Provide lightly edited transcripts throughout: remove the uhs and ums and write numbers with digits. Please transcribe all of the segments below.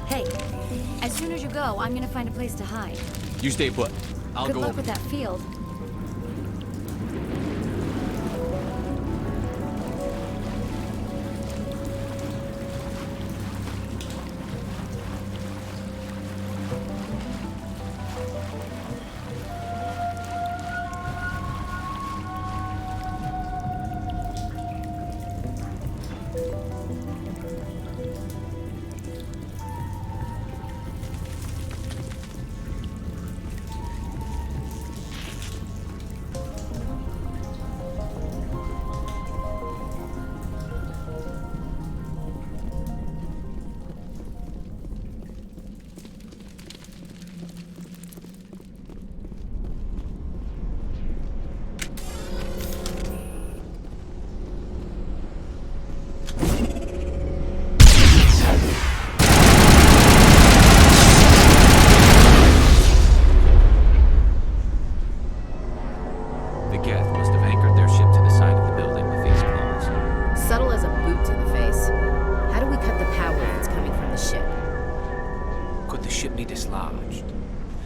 Hey, as soon as you go, I'm gonna find a place to hide. You stay put. I'll Good go luck over. with that field.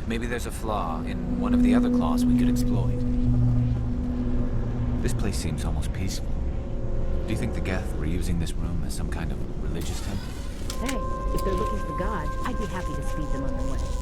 Maybe there's a flaw in one of the other claws we could exploit. This place seems almost peaceful. Do you think the Geth were using this room as some kind of religious temple? Hey, if they're looking for God, I'd be happy to speed them on their way.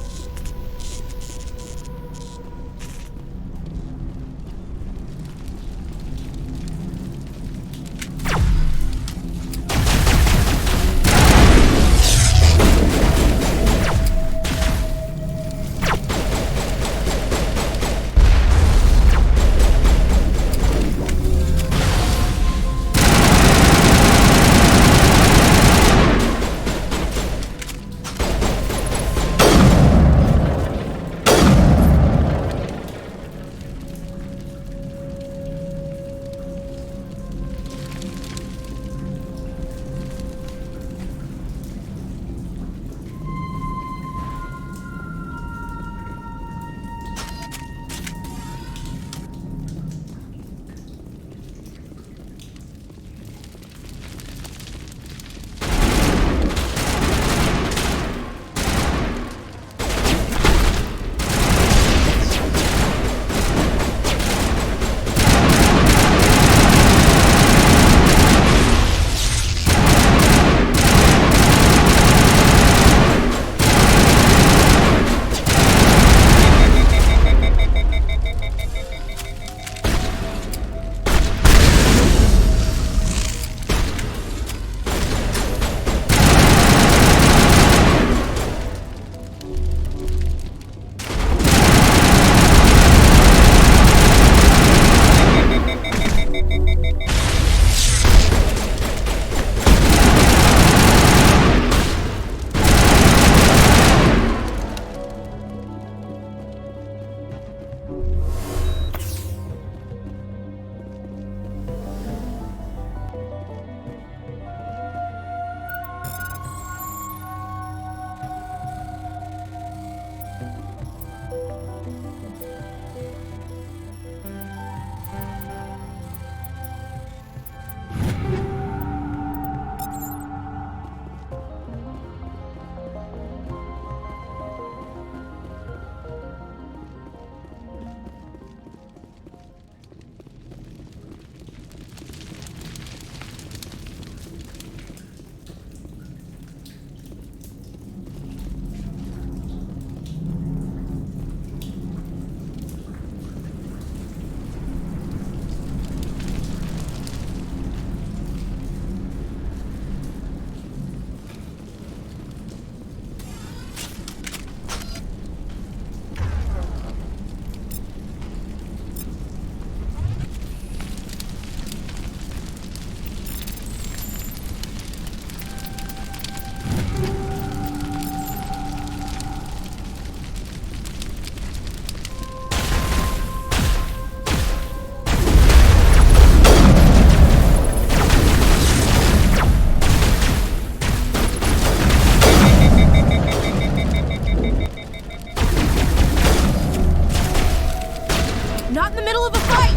Not in the middle of a fight!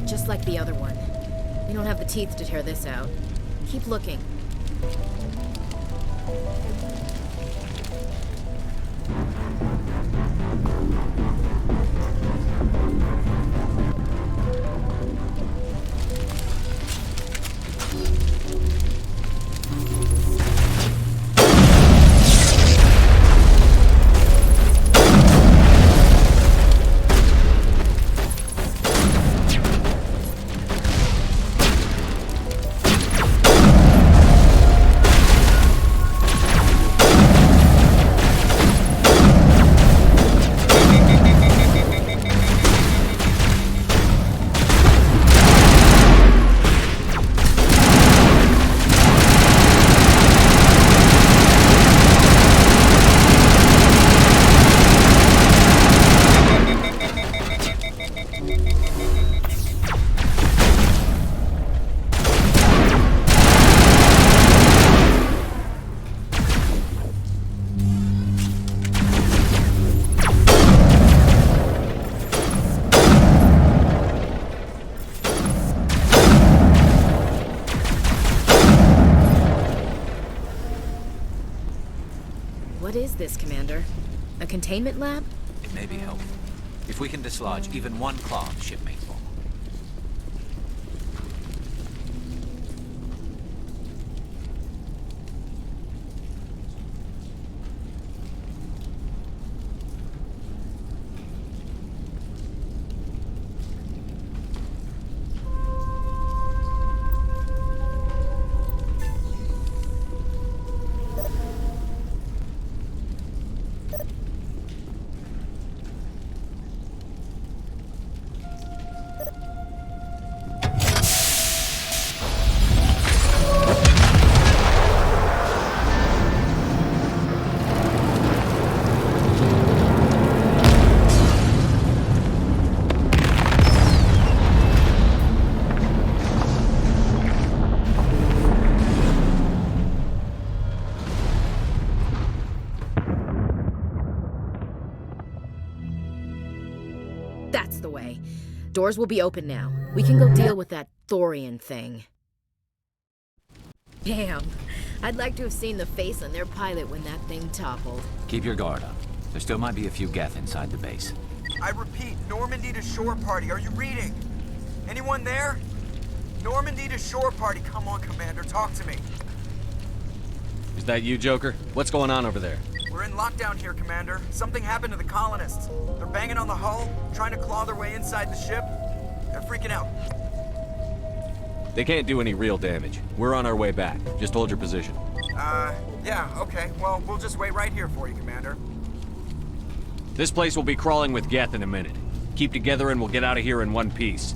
Just like the other one. We don't have the teeth to tear this out. Keep looking. What is this, Commander? A containment lab? It may be helpful. If we can dislodge even one claw of the shipmate ball. That's the way. Doors will be open now. We can go deal with that Thorian thing. Damn. I'd like to have seen the face on their pilot when that thing toppled. Keep your guard up. There still might be a few Geth inside the base. I repeat, Normandy to shore party. Are you reading? Anyone there? Normandy to shore party. Come on, Commander. Talk to me. Is that you, Joker? What's going on over there? We're in lockdown here, Commander. Something happened to the colonists. They're banging on the hull, trying to claw their way inside the ship. They're freaking out. They can't do any real damage. We're on our way back. Just hold your position. Yeah, okay. Well, we'll just wait right here for you, Commander. This place will be crawling with Geth in a minute. Keep together and we'll get out of here in one piece.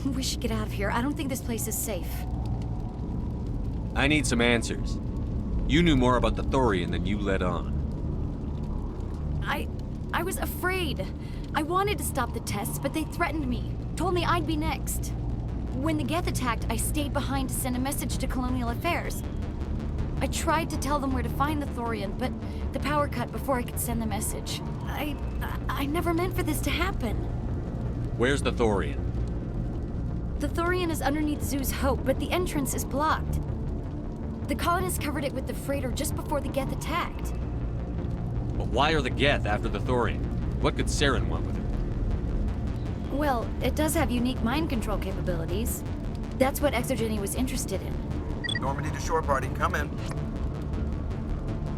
We should get out of here. I don't think this place is safe. I need some answers. You knew more about the Thorian than you let on. I was afraid. I wanted to stop the tests, but they threatened me. Told me I'd be next. When the Geth attacked, I stayed behind to send a message to Colonial Affairs. I tried to tell them where to find the Thorian, but the power cut before I could send the message. I never meant for this to happen. Where's the Thorian? The Thorian is underneath Zoo's Hope, but the entrance is blocked. The colonists covered it with the freighter just before the Geth attacked. But why are the Geth after the Thorian? What could Saren want with it? Well, it does have unique mind control capabilities. That's what Exogeny was interested in. Normandy to shore party, come in.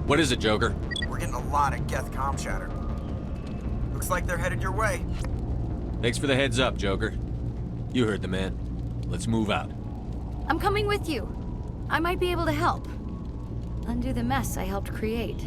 What is it, Joker? We're getting a lot of Geth comm chatter. Looks like they're headed your way. Thanks for the heads up, Joker. You heard the man. Let's move out. I'm coming with you. I might be able to help. Undo the mess I helped create.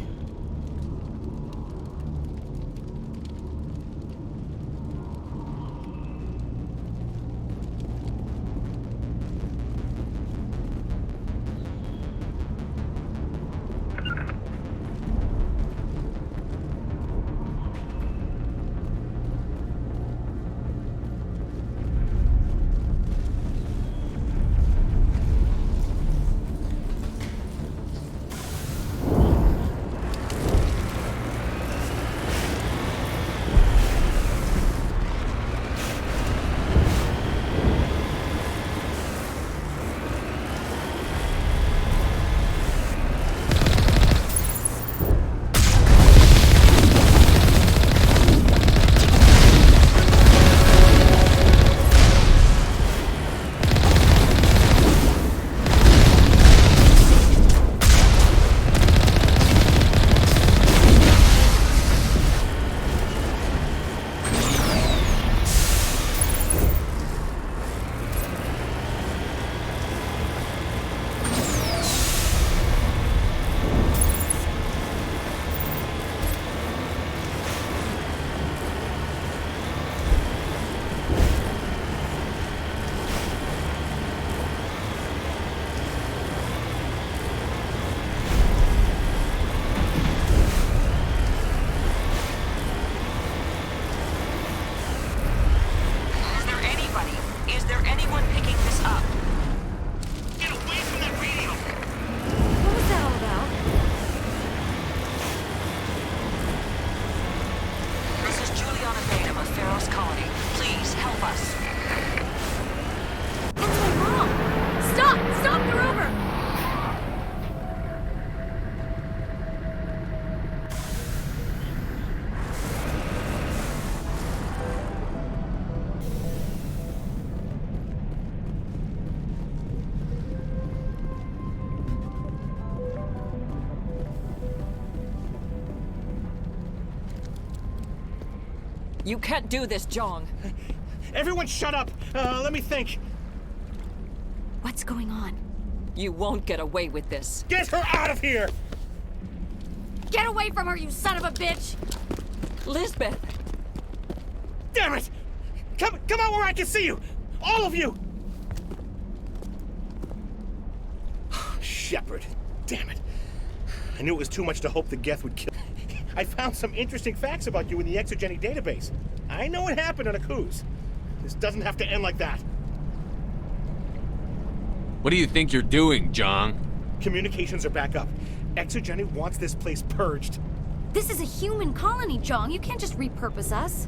You can't do this, Jong. Everyone shut up! Let me think. What's going on? You won't get away with this. Get her out of here! Get away from her, you son of a bitch! Lisbeth! Damn it! Come out where I can see you! All of you! Shepard. Damn it. I knew it was too much to hope the Geth would kill. I found some interesting facts about you in the Exogeny database. I know it happened on a cruise. This doesn't have to end like that. What do you think you're doing, Jong? Communications are back up. Exogeny wants this place purged. This is a human colony, Jong. You can't just repurpose us.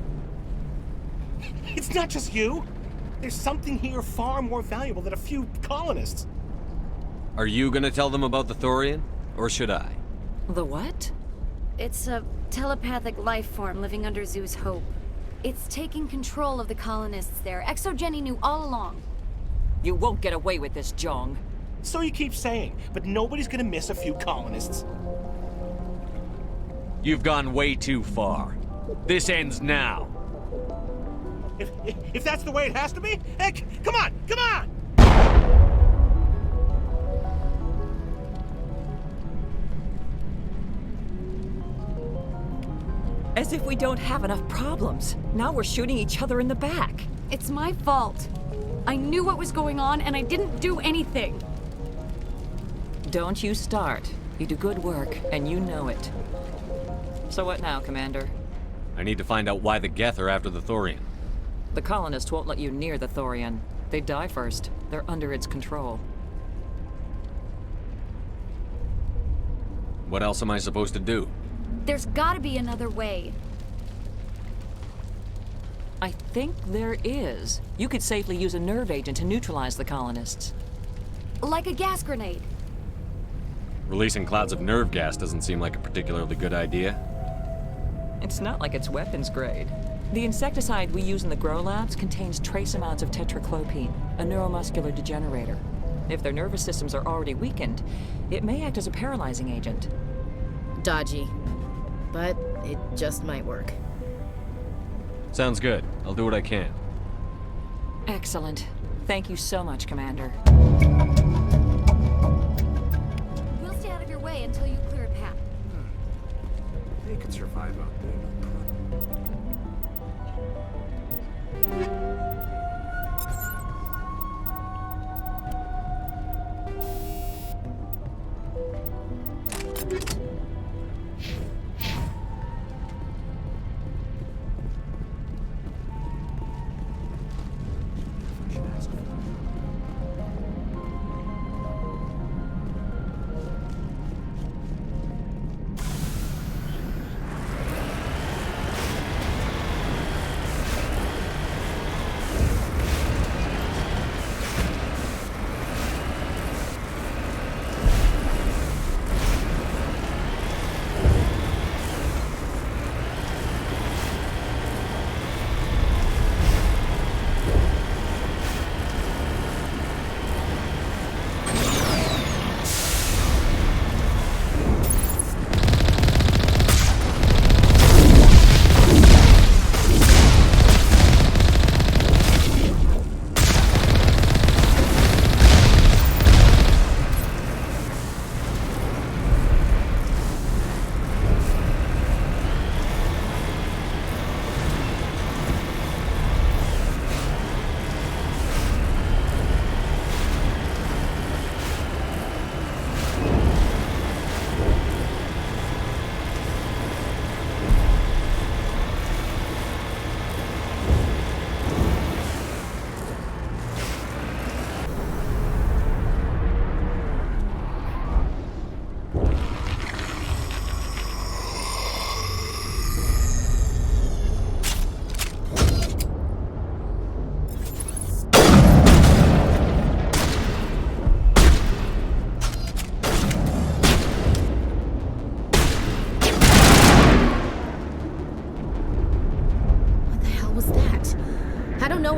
It's not just you. There's something here far more valuable than a few colonists. Are you gonna tell them about the Thorian? Or should I? The what? It's a telepathic life form living under Zoo's Hope. It's taking control of the colonists there. Exogeny knew all along. You won't get away with this, Jong. So you keep saying, but nobody's gonna miss a few colonists. You've gone way too far. This ends now. If that's the way it has to be, heck, come on, come on! As if we don't have enough problems. Now we're shooting each other in the back. It's my fault. I knew what was going on, and I didn't do anything. Don't you start. You do good work, and you know it. So what now, Commander? I need to find out why the Geth are after the Thorian. The colonists won't let you near the Thorian. They die first. They're under its control. What else am I supposed to do? There's gotta be another way. I think there is. You could safely use a nerve agent to neutralize the colonists. Like a gas grenade. Releasing clouds of nerve gas doesn't seem like a particularly good idea. It's not like it's weapons grade. The insecticide we use in the grow labs contains trace amounts of tetraclopine, a neuromuscular degenerator. If their nervous systems are already weakened, it may act as a paralyzing agent. Dodgy. But it just might work. Sounds good. I'll do what I can. Excellent. Thank you so much, Commander. We'll stay out of your way until you clear a path. They could survive out there.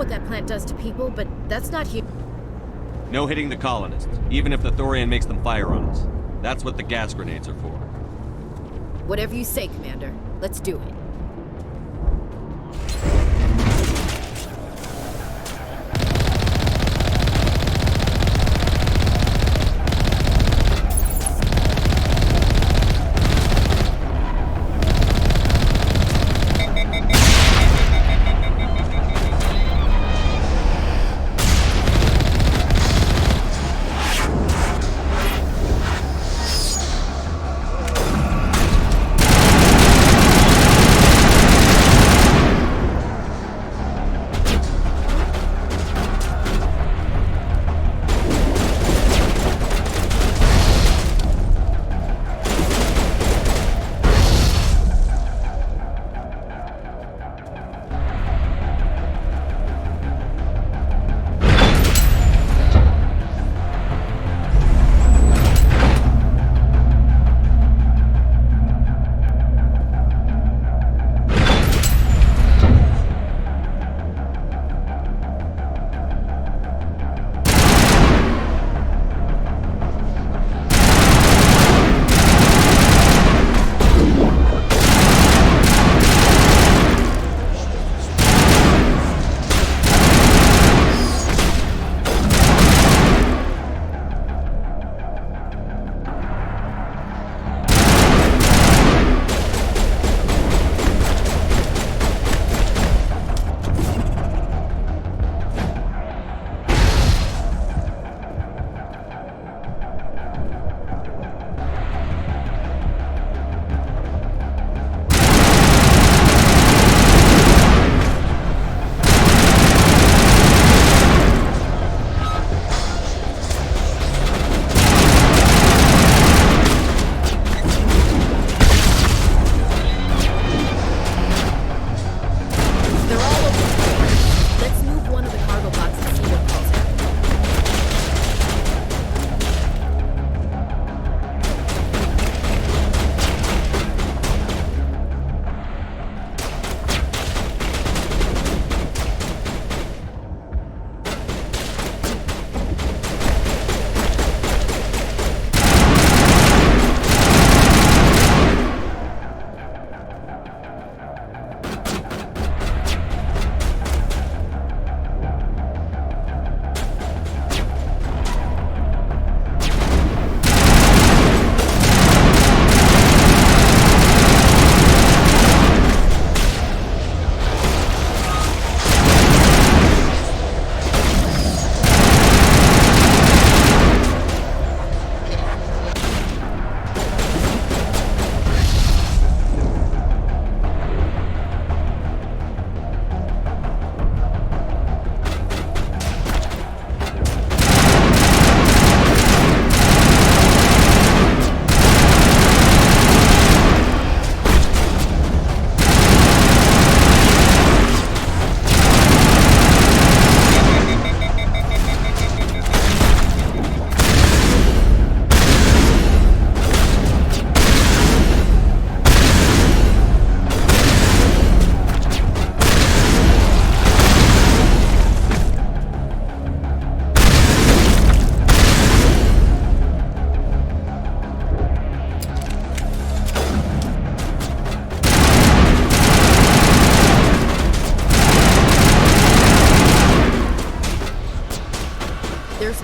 what that plant does to people, but that's not here. No hitting the colonists, even if the Thorian makes them fire on us. That's what the gas grenades are for. Whatever you say, Commander. Let's do it.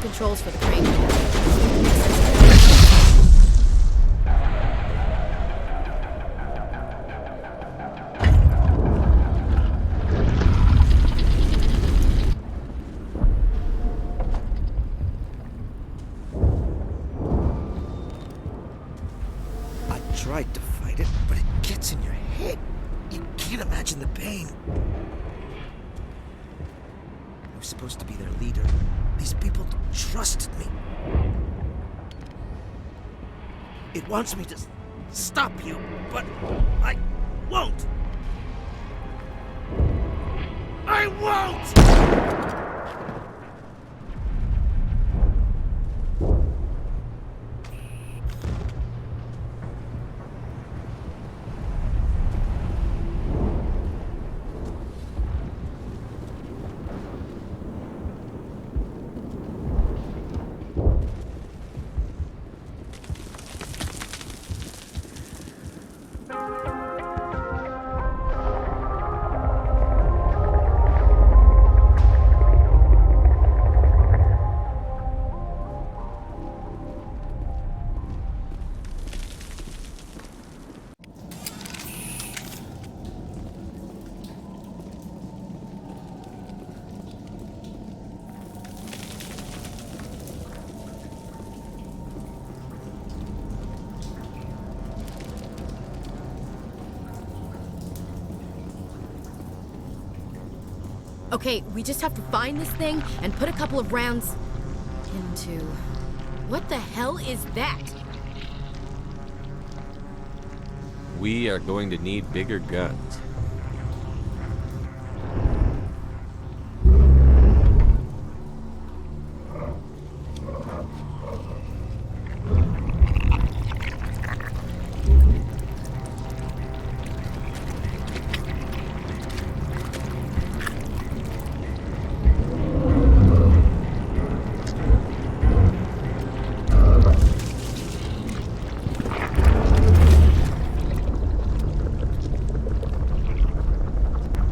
controls for the crane. I tried to fight it, but it gets in your head. You can't imagine the pain. I was supposed to be their leader. These people trusted me. It wants me to stop you, but I won't. I won't! Okay, we just have to find this thing and put a couple of rounds into... What the hell is that? We are going to need bigger guns.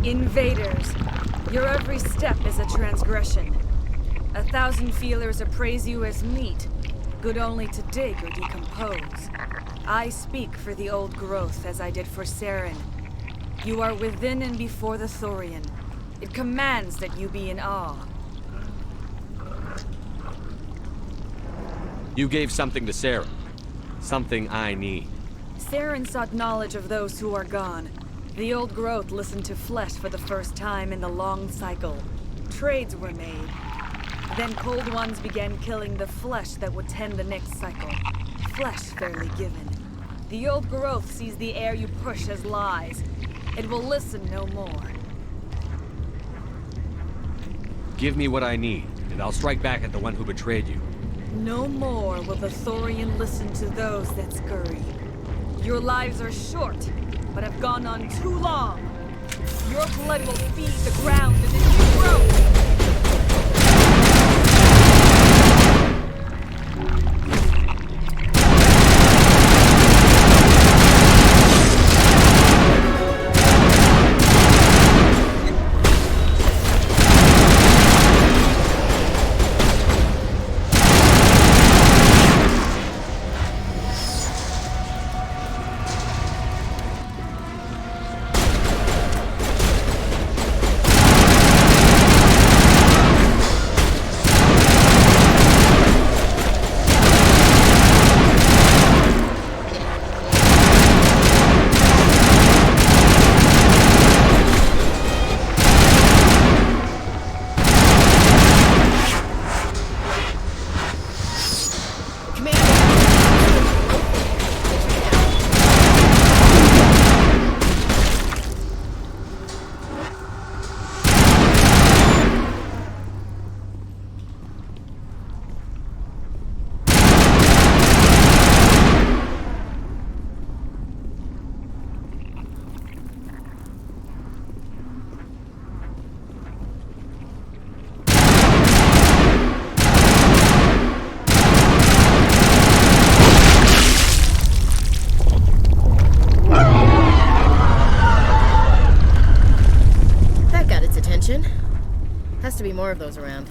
Invaders, your every step is a transgression. 1,000 feelers appraise you as meat, good only to dig or decompose. I speak for the old growth as I did for Saren. You are within and before the Thorian. It commands that you be in awe. You gave something to Sarah. Something I need. Saren sought knowledge of those who are gone. The old growth listened to flesh for the first time in the long cycle. Trades were made. Then cold ones began killing the flesh that would tend the next cycle. Flesh fairly given. The old growth sees the air you push as lies. It will listen no more. Give me what I need, and I'll strike back at the one who betrayed you. No more will the Thorian listen to those that scurry. Your lives are short, but have gone on too long. Your blood will feed the ground and it will grow. Has to be more of those around.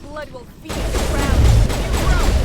blood will feed the ground. You grow.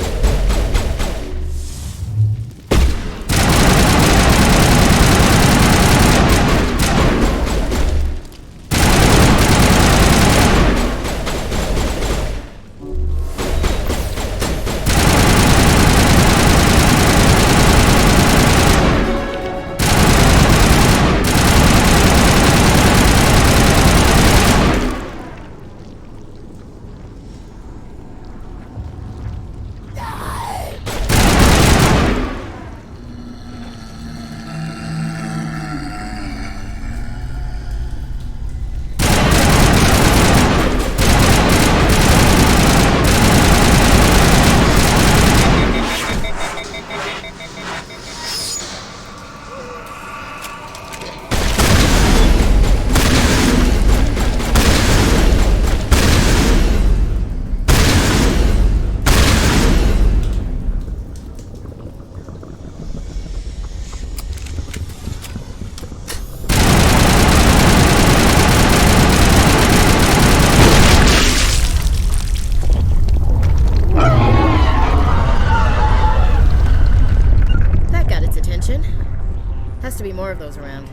Has to be more of those around.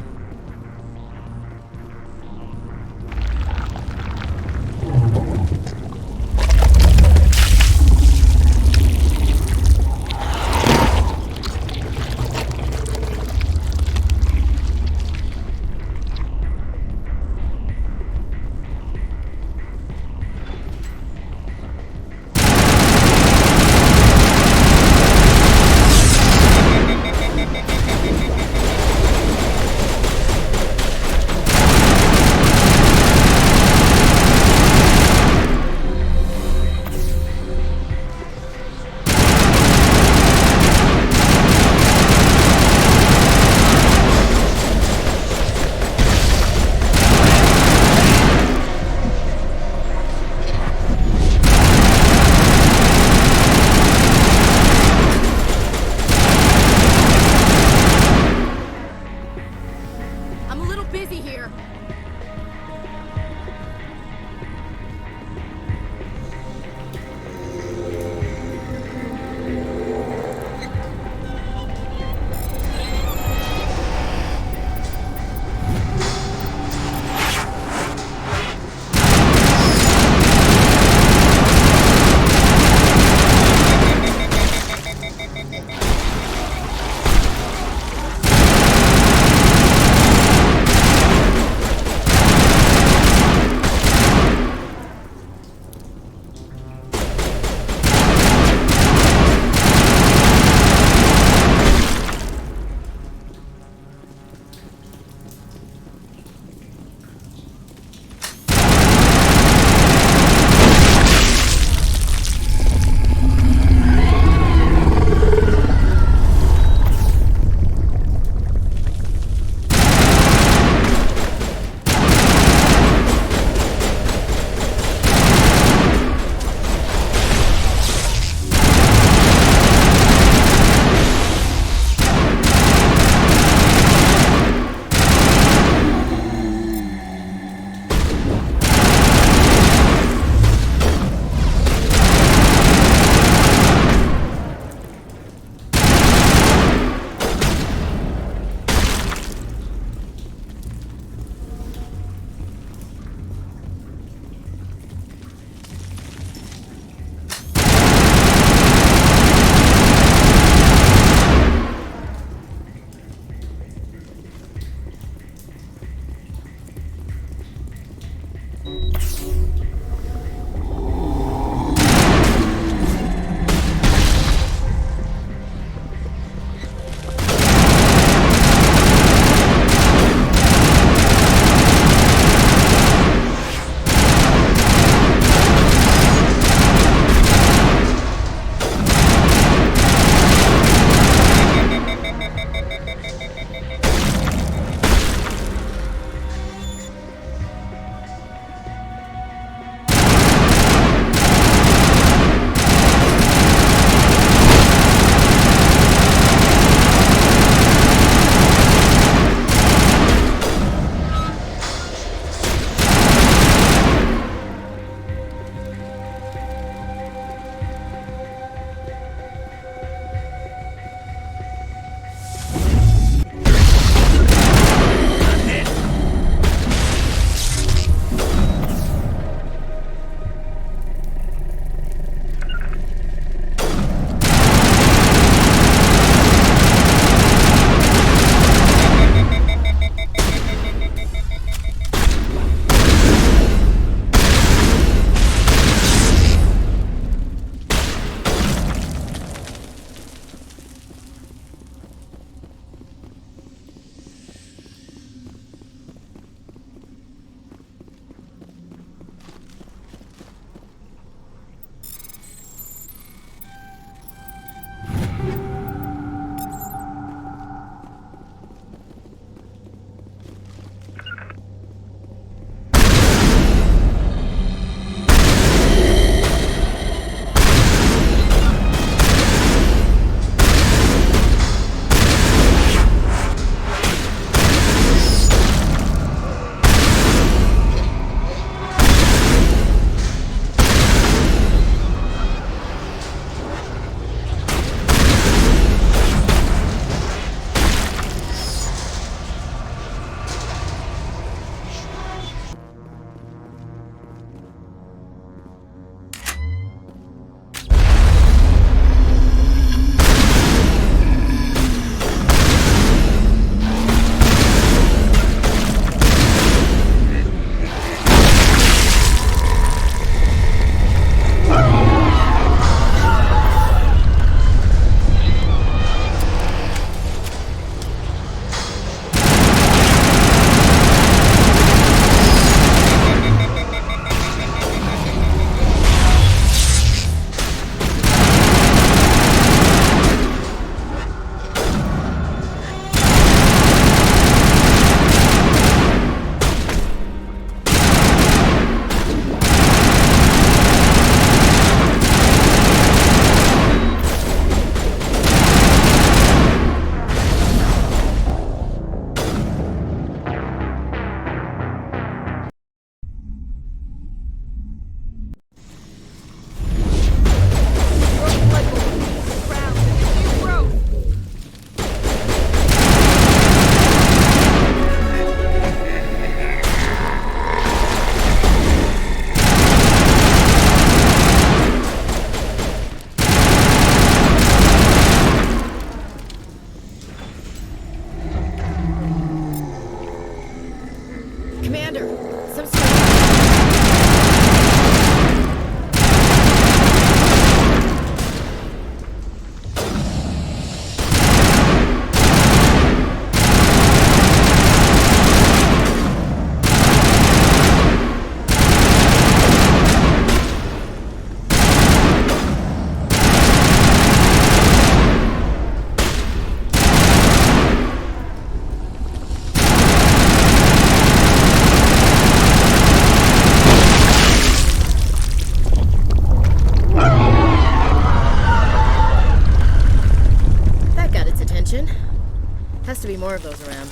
Has to be more of those around.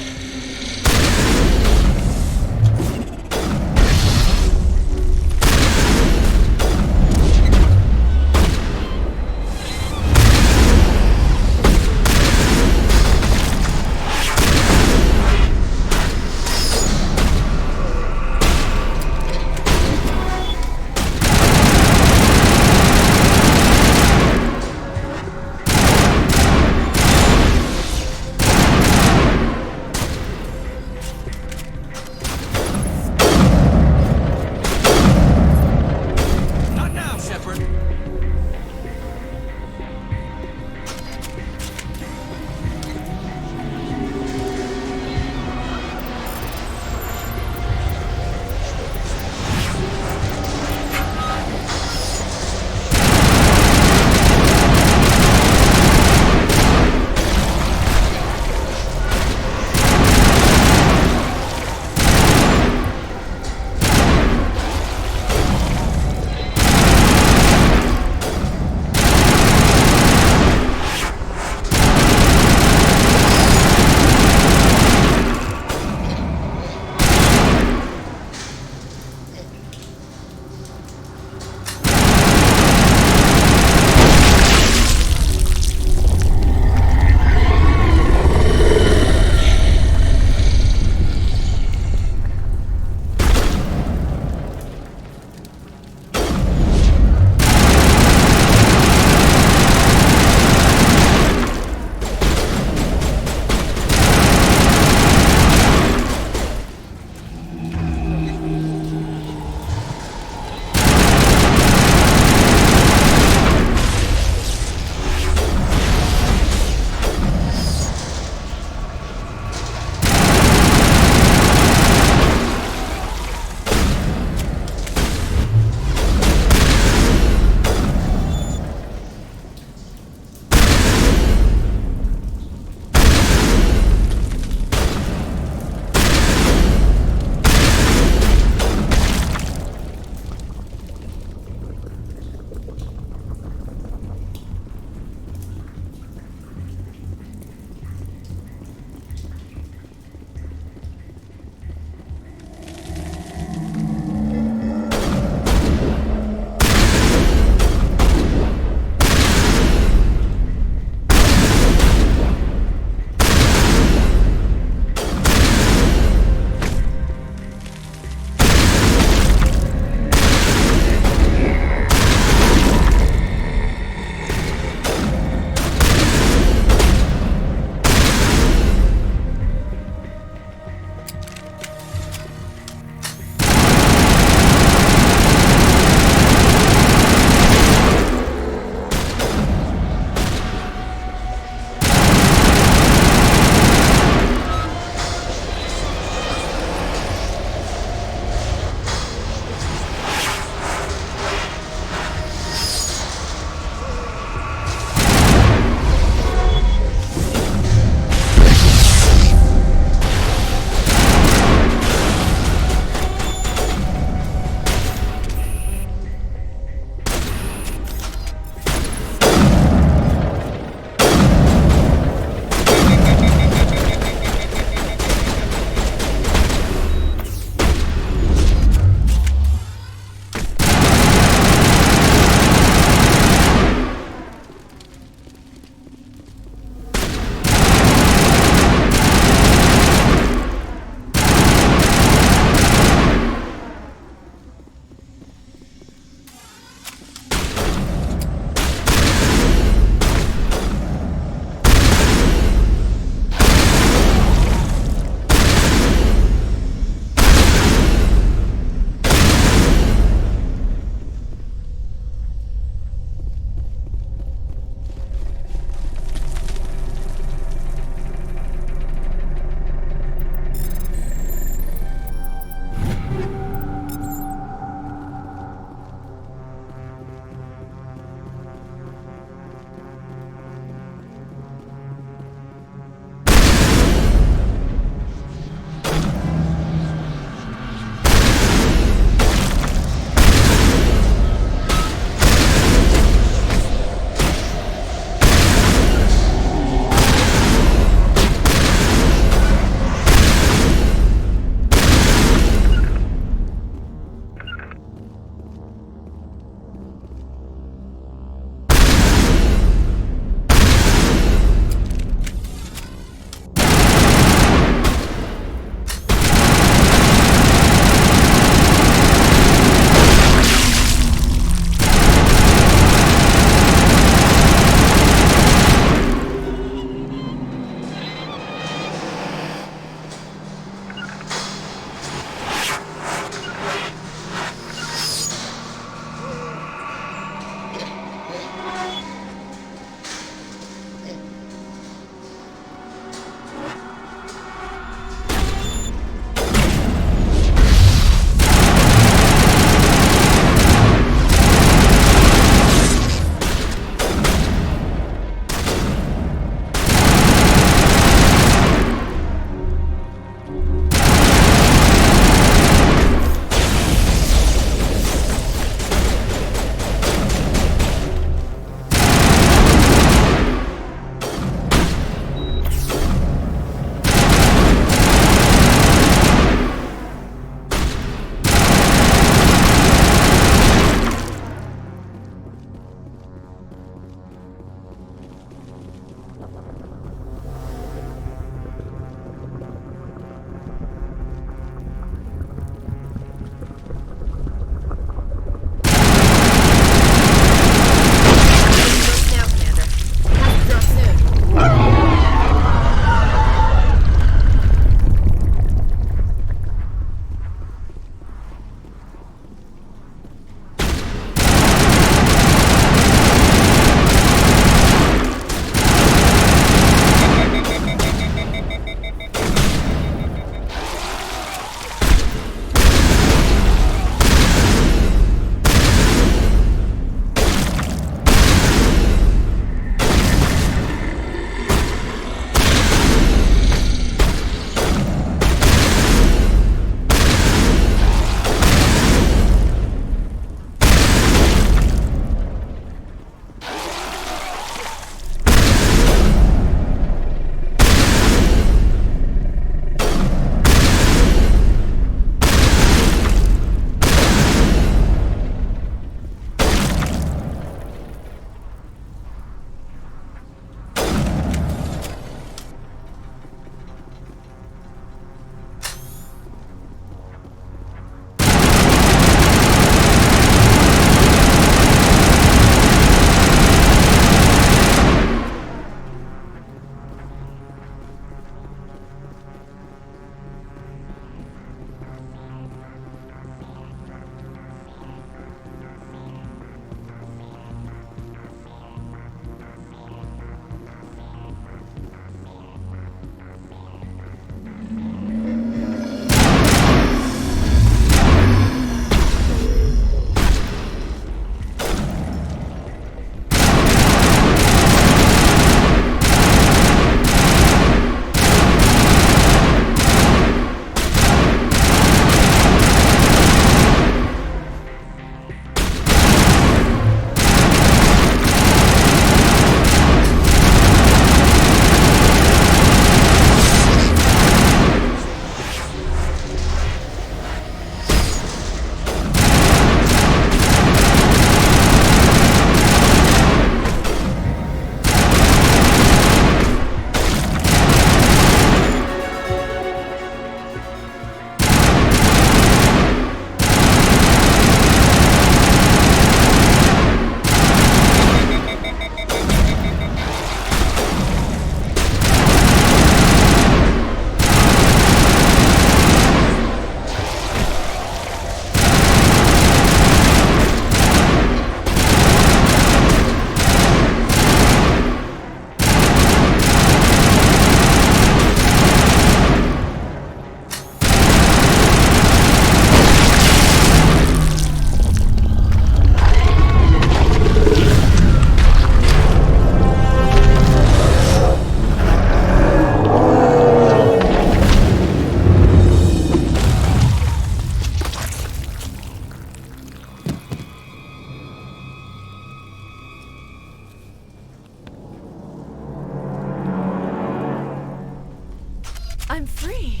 I'm free.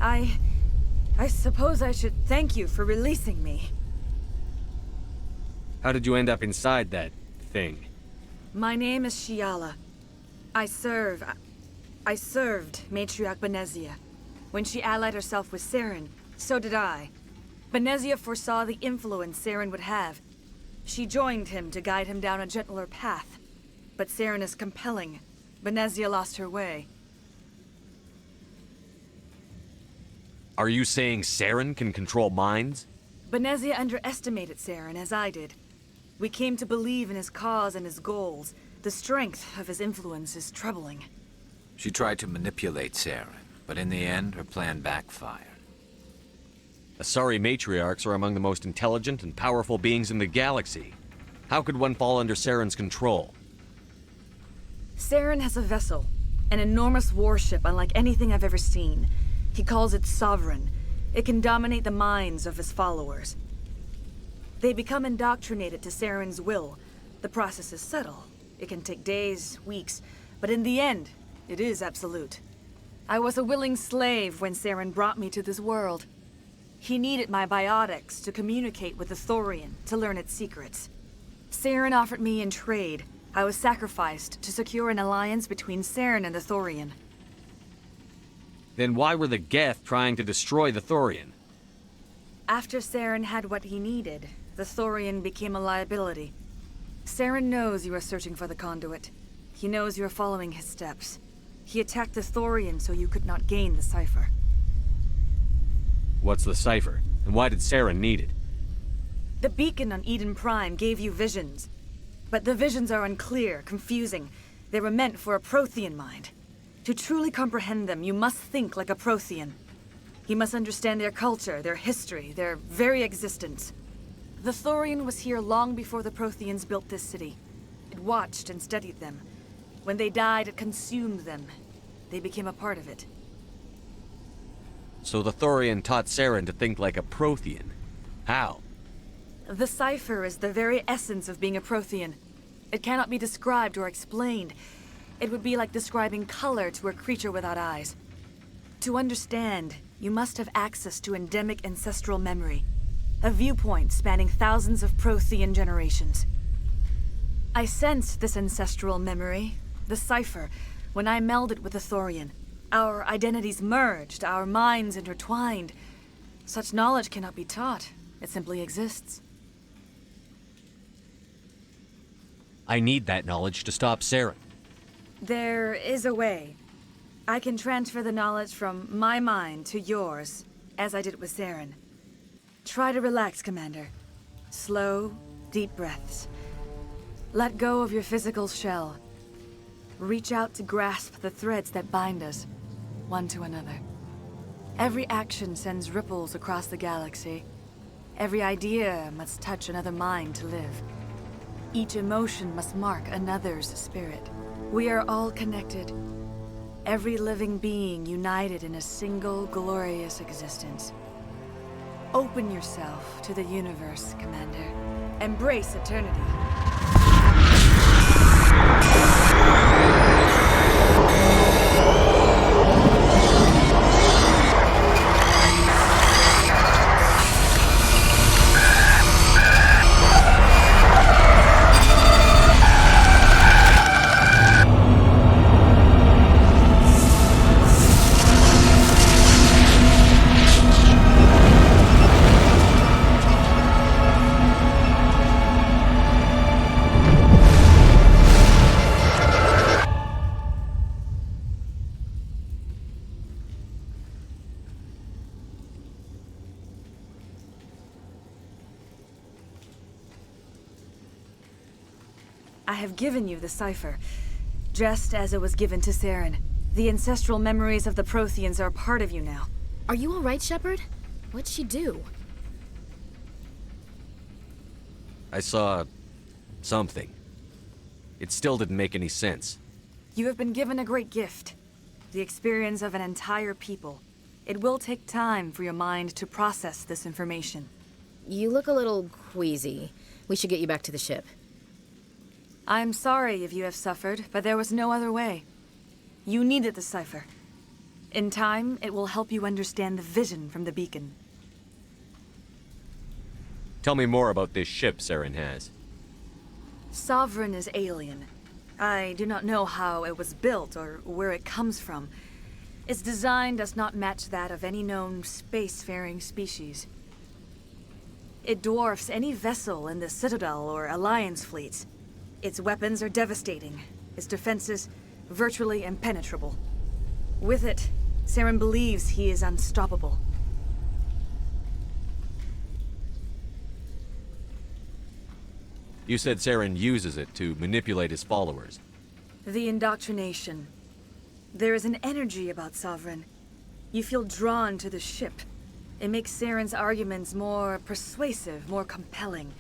I suppose I should thank you for releasing me. How did you end up inside that thing? My name is Shiala. I served Matriarch Benezia. When she allied herself with Saren, so did I. Benezia foresaw the influence Saren would have. She joined him to guide him down a gentler path. But Saren is compelling. Benezia lost her way. Are you saying Saren can control minds? Benezia underestimated Saren, as I did. We came to believe in his cause and his goals. The strength of his influence is troubling. She tried to manipulate Saren, but in the end, her plan backfired. Asari matriarchs are among the most intelligent and powerful beings in the galaxy. How could one fall under Saren's control? Saren has a vessel, an enormous warship unlike anything I've ever seen. He calls it Sovereign. It can dominate the minds of his followers. They become indoctrinated to Saren's will. The process is subtle. It can take days, weeks, but in the end, it is absolute. I was a willing slave when Saren brought me to this world. He needed my biotics to communicate with the Thorian, to learn its secrets. Saren offered me in trade. I was sacrificed to secure an alliance between Saren and the Thorian. Then why were the Geth trying to destroy the Thorian? After Saren had what he needed, the Thorian became a liability. Saren knows you are searching for the conduit. He knows you are following his steps. He attacked the Thorian so you could not gain the cipher. What's the cipher? And why did Saren need it? The beacon on Eden Prime gave you visions. But the visions are unclear, confusing. They were meant for a Prothean mind. To truly comprehend them, you must think like a Prothean. You must understand their culture, their history, their very existence. The Thorian was here long before the Protheans built this city. It watched and studied them. When they died, it consumed them. They became a part of it. So the Thorian taught Saren to think like a Prothean. How? The cipher is the very essence of being a Prothean. It cannot be described or explained. It would be like describing color to a creature without eyes. To understand, you must have access to endemic ancestral memory. A viewpoint spanning thousands of Prothean generations. I sensed this ancestral memory, the cipher, when I melded with the Thorian. Our identities merged, our minds intertwined. Such knowledge cannot be taught. It simply exists. I need that knowledge to stop Saren. There is a way. I can transfer the knowledge from my mind to yours, as I did with Saren. Try to relax, Commander. Slow, deep breaths. Let go of your physical shell. Reach out to grasp the threads that bind us, one to another. Every action sends ripples across the galaxy. Every idea must touch another mind to live. Each emotion must mark another's spirit. We are all connected. Every living being united in a single glorious existence. Open yourself to the universe, Commander. Embrace eternity. I have given you the cipher, just as it was given to Saren. The ancestral memories of the Protheans are a part of you now. Are you all right, Shepard? What'd she do? I saw something. It still didn't make any sense. You have been given a great gift. The experience of an entire people. It will take time for your mind to process this information. You look a little queasy. We should get you back to the ship. I'm sorry if you have suffered, but there was no other way. You needed the cipher. In time, it will help you understand the vision from the beacon. Tell me more about this ship Saren has. Sovereign is alien. I do not know how it was built or where it comes from. Its design does not match that of any known spacefaring species. It dwarfs any vessel in the Citadel or Alliance fleets. Its weapons are devastating, its defenses virtually impenetrable. With it, Saren believes he is unstoppable. You said Saren uses it to manipulate his followers. The indoctrination. There is an energy about Sovereign. You feel drawn to the ship. It makes Saren's arguments more persuasive, more compelling.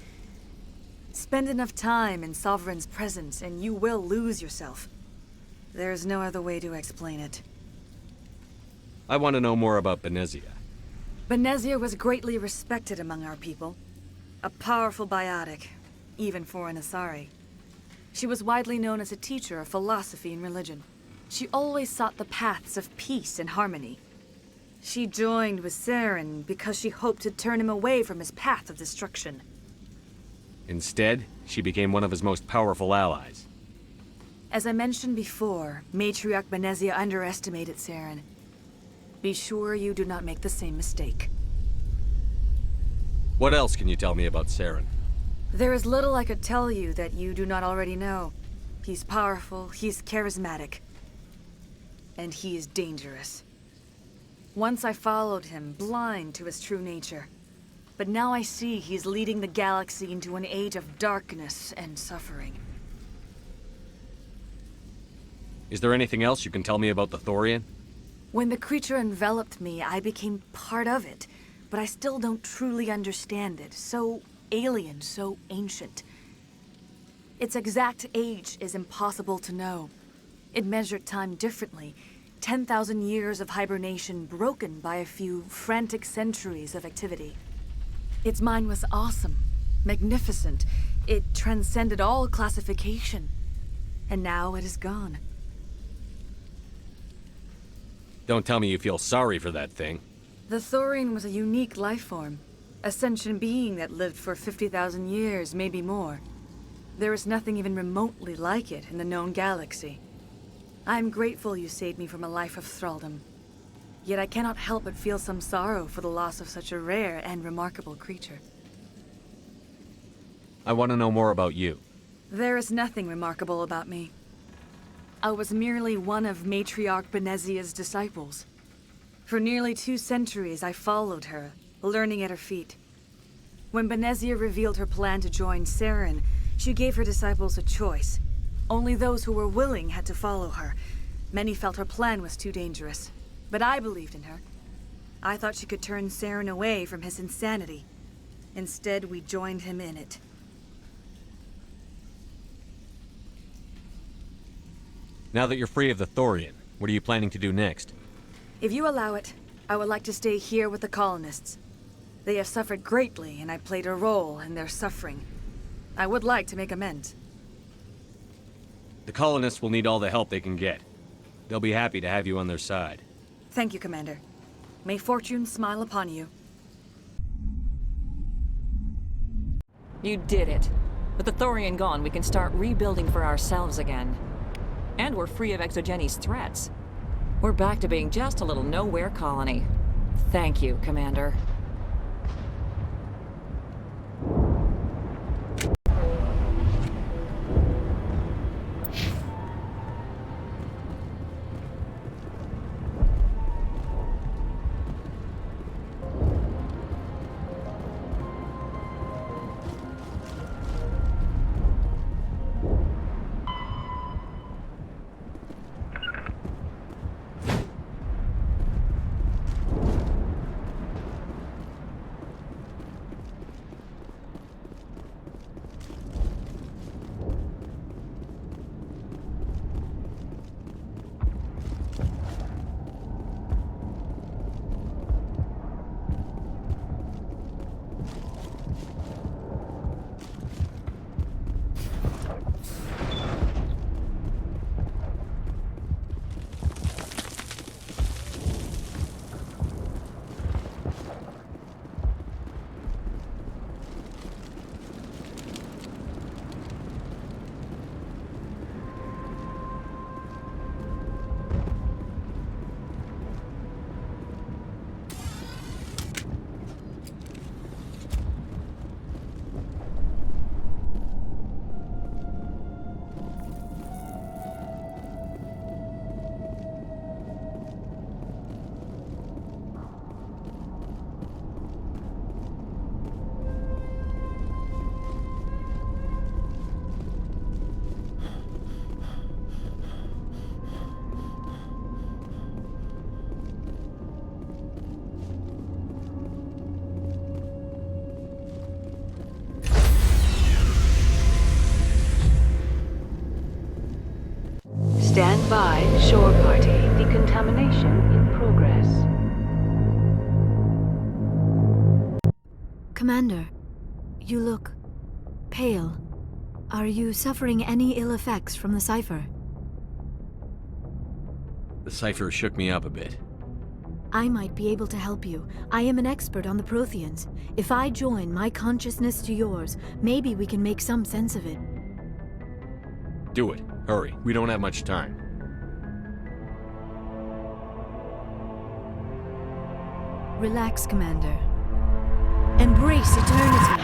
Spend enough time in Sovereign's presence and you will lose yourself. There's no other way to explain it. I want to know more about Benezia. Benezia was greatly respected among our people. A powerful biotic, even for an Asari. She was widely known as a teacher of philosophy and religion. She always sought the paths of peace and harmony. She joined with Saren because she hoped to turn him away from his path of destruction. Instead, she became one of his most powerful allies. As I mentioned before, Matriarch Benezia underestimated Saren. Be sure you do not make the same mistake. What else can you tell me about Saren? There is little I could tell you that you do not already know. He's powerful, he's charismatic, and he is dangerous. Once I followed him, blind to his true nature. But now I see he's leading the galaxy into an age of darkness and suffering. Is there anything else you can tell me about the Thorian? When the creature enveloped me, I became part of it, but I still don't truly understand it. So alien, so ancient. Its exact age is impossible to know. It measured time differently. 10,000 years of hibernation broken by a few frantic centuries of activity. Its mind was awesome, magnificent. It transcended all classification. And now it is gone. Don't tell me you feel sorry for that thing. The Thorian was a unique life form. A sentient being that lived for 50,000 years, maybe more. There is nothing even remotely like it in the known galaxy. I'm grateful you saved me from a life of thraldom. Yet I cannot help but feel some sorrow for the loss of such a rare and remarkable creature. I want to know more about you. There is nothing remarkable about me. I was merely one of Matriarch Benezia's disciples. For nearly 2 centuries I followed her, learning at her feet. When Benezia revealed her plan to join Saren, she gave her disciples a choice. Only those who were willing had to follow her. Many felt her plan was too dangerous, but I believed in her. I thought she could turn Saren away from his insanity. Instead, we joined him in it. Now that you're free of the Thorian, what are you planning to do next? If you allow it, I would like to stay here with the colonists. They have suffered greatly, and I played a role in their suffering. I would like to make amends. The colonists will need all the help they can get. They'll be happy to have you on their side. Thank you, Commander. May fortune smile upon you. You did it. With the Thorian gone, we can start rebuilding for ourselves again. And we're free of Exogeni's threats. We're back to being just a little nowhere colony. Thank you, Commander. Stand by, shore party. Decontamination in progress. Commander, you look pale. Are you suffering any ill effects from the cipher? The cipher shook me up a bit. I might be able to help you. I am an expert on the Protheans. If I join my consciousness to yours, maybe we can make some sense of it. Do it. Hurry. We don't have much time. Relax, Commander. Embrace eternity.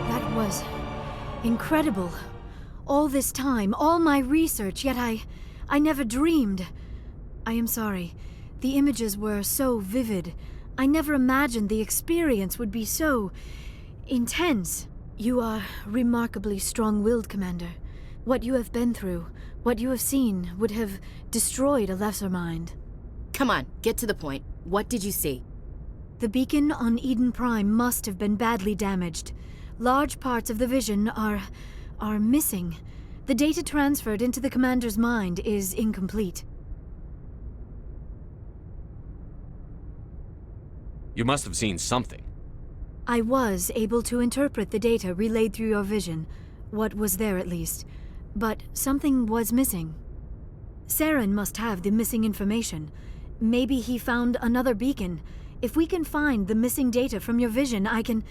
That was incredible. All this time, all my research, yet I never dreamed. I am sorry. The images were so vivid. I never imagined the experience would be so intense. You are remarkably strong-willed, Commander. What you have been through, what you have seen, would have destroyed a lesser mind. Come on, get to the point. What did you see? The beacon on Eden Prime must have been badly damaged. Large parts of the vision are missing. The data transferred into the Commander's mind is incomplete. You must have seen something. I was able to interpret the data relayed through your vision. What was there, at least. But something was missing. Saren must have the missing information. Maybe he found another beacon. If we can find the missing data from your vision, I can...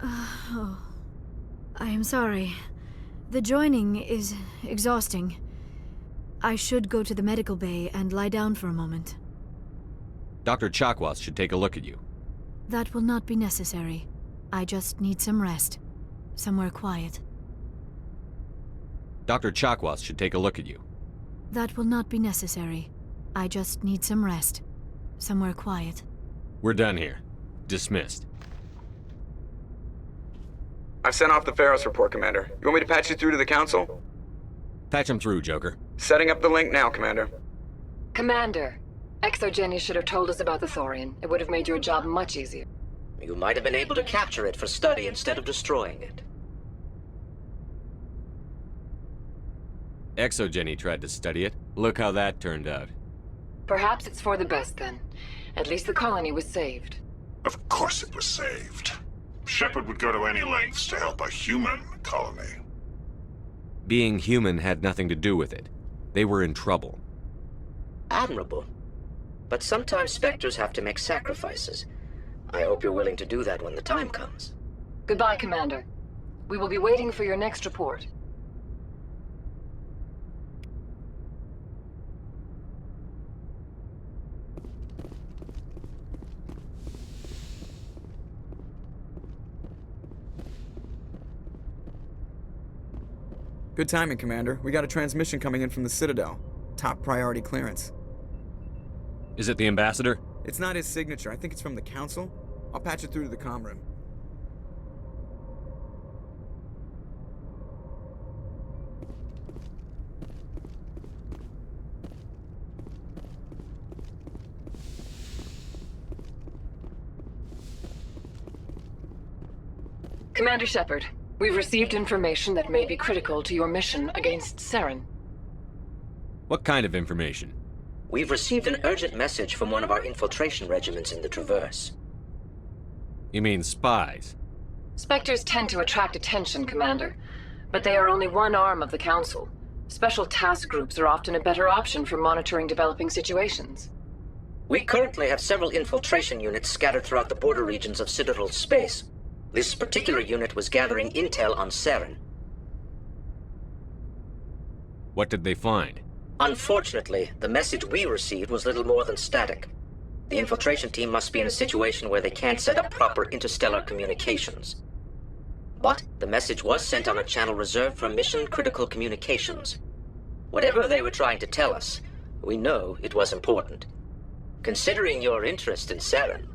Oh. I am sorry. The joining is exhausting. I should go to the medical bay and lie down for a moment. Dr. Chakwas should take a look at you. That will not be necessary. I just need some rest. Somewhere quiet. Dr. Chakwas should take a look at you. That will not be necessary. I just need some rest. Somewhere quiet. We're done here. Dismissed. I've sent off the Pharos report, Commander. You want me to patch you through to the Council? Patch him through, Joker. Setting up the link now, Commander. Commander, Exogeny should have told us about the Thorian. It would have made your job much easier. You might have been able to capture it for study instead of destroying it. Exogeny tried to study it. Look how that turned out. Perhaps it's for the best, then. At least the colony was saved. Of course it was saved. Shepard would go to any lengths to help a human colony. Being human had nothing to do with it. They were in trouble. Admirable. But sometimes Spectres have to make sacrifices. I hope you're willing to do that when the time comes. Goodbye, Commander. We will be waiting for your next report. Good timing, Commander. We got a transmission coming in from the Citadel. Top priority clearance. Is it the Ambassador? It's not his signature. I think it's from the Council. I'll patch it through to the comm room. Commander Shepard, we've received information that may be critical to your mission against Saren. What kind of information? We've received an urgent message from one of our infiltration regiments in the Traverse. You mean spies? Spectres tend to attract attention, Commander, but they are only one arm of the Council. Special task groups are often a better option for monitoring developing situations. We currently have several infiltration units scattered throughout the border regions of Citadel space. This particular unit was gathering intel on Saren. What did they find? Unfortunately, the message we received was little more than static. The infiltration team must be in a situation where they can't set up proper interstellar communications. But the message was sent on a channel reserved for mission-critical communications. Whatever they were trying to tell us, we know it was important. Considering your interest in Saren,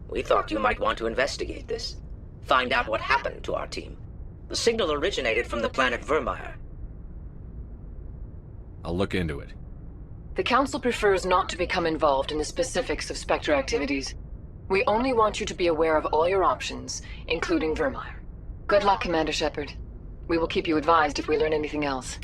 we thought you might want to investigate this. Find out what happened to our team. The signal originated from the planet Vermeer. I'll look into it. The Council prefers not to become involved in the specifics of Spectre activities. We only want you to be aware of all your options, including Vermeer. Good luck, Commander Shepard. We will keep you advised if we learn anything else.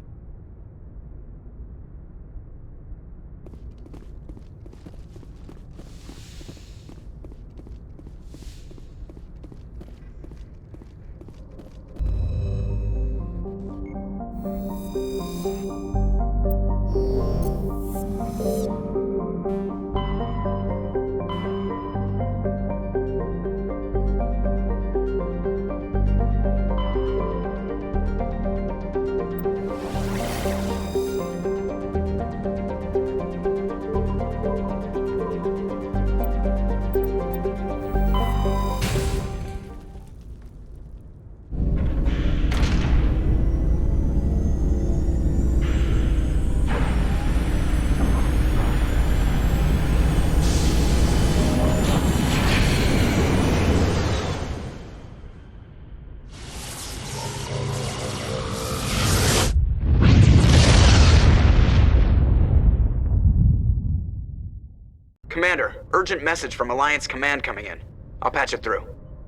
Commander, urgent message from Alliance Command coming in. I'll patch it through.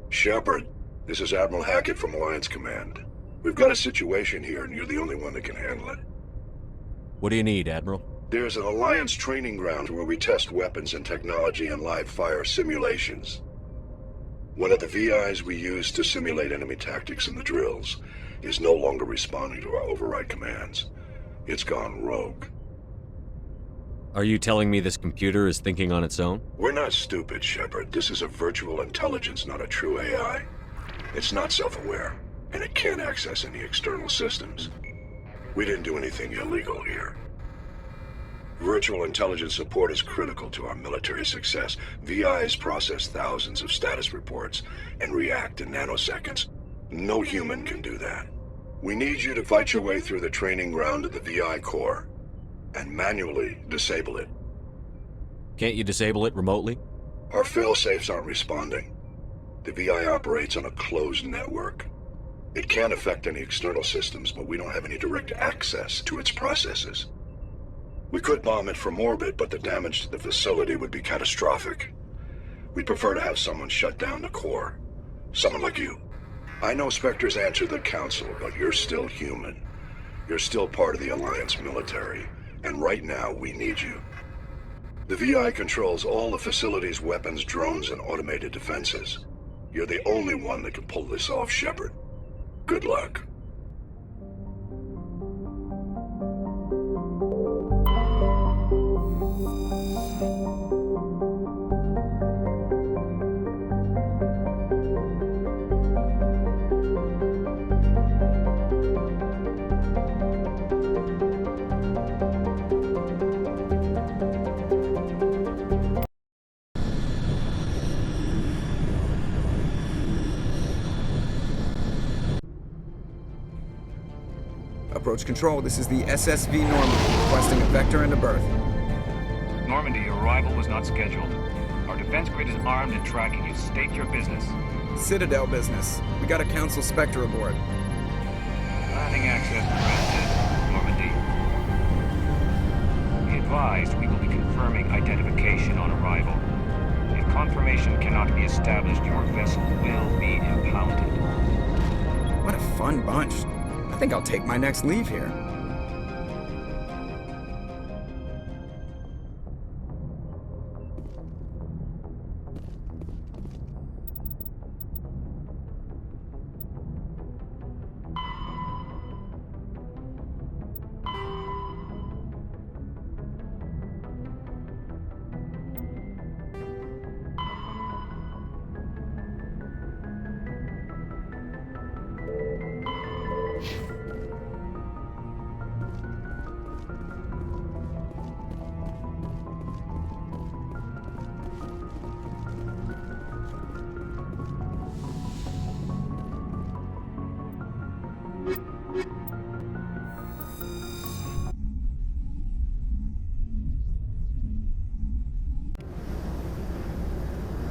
Shepard, this is Admiral Hackett from Alliance Command. We've got a situation here, and you're the only one that can handle it. What do you need, Admiral? There's an Alliance training ground where we test weapons and technology in live fire simulations. One of the VIs we use to simulate enemy tactics in the drills is no longer responding to our override commands. It's gone rogue. Are you telling me this computer is thinking on its own? We're not stupid, Shepard. This is a virtual intelligence, not a true AI. It's not self-aware, and it can't access any external systems. We didn't do anything illegal here. Virtual intelligence support is critical to our military success. VIs process thousands of status reports and react in nanoseconds. No human can do that. We need you to fight your way through the training ground of the VI core and manually disable it. Can't you disable it remotely? Our failsafes aren't responding. The VI operates on a closed network. It can't affect any external systems, but we don't have any direct access to its processes. We could bomb it from orbit, but the damage to the facility would be catastrophic. We'd prefer to have someone shut down the core. Someone like you. I know Spectres answer the Council, but you're still human. You're still part of the Alliance military, and right now we need you. The VI controls all the facility's weapons, drones, and automated defenses. You're the only one that can pull this off, Shepard. Good luck. Approach control, this is the SSV Normandy, requesting a vector and a berth. Normandy, your arrival was not scheduled. Our defense grid is armed and tracking you. State your business. Citadel business. We got a Council Spectre aboard. Landing access granted, Normandy. Be advised, we will be confirming identification on arrival. If confirmation cannot be established, your vessel will be impounded. What a fun bunch. I think I'll take my next leave here.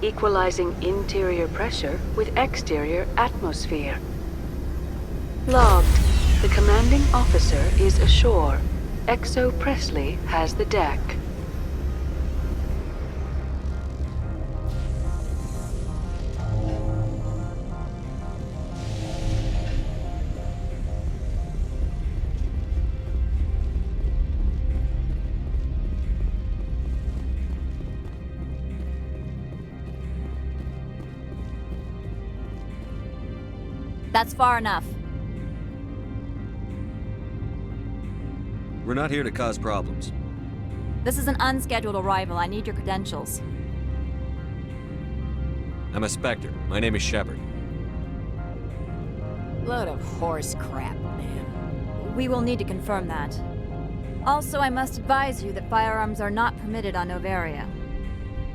Equalizing interior pressure with exterior atmosphere. Logged. The commanding officer is ashore. Exo Presley has the deck. That's far enough. We're not here to cause problems. This is an unscheduled arrival. I need your credentials. I'm a Spectre. My name is Shepard. Load of horse crap, man. We will need to confirm that. Also, I must advise you that firearms are not permitted on Novaria.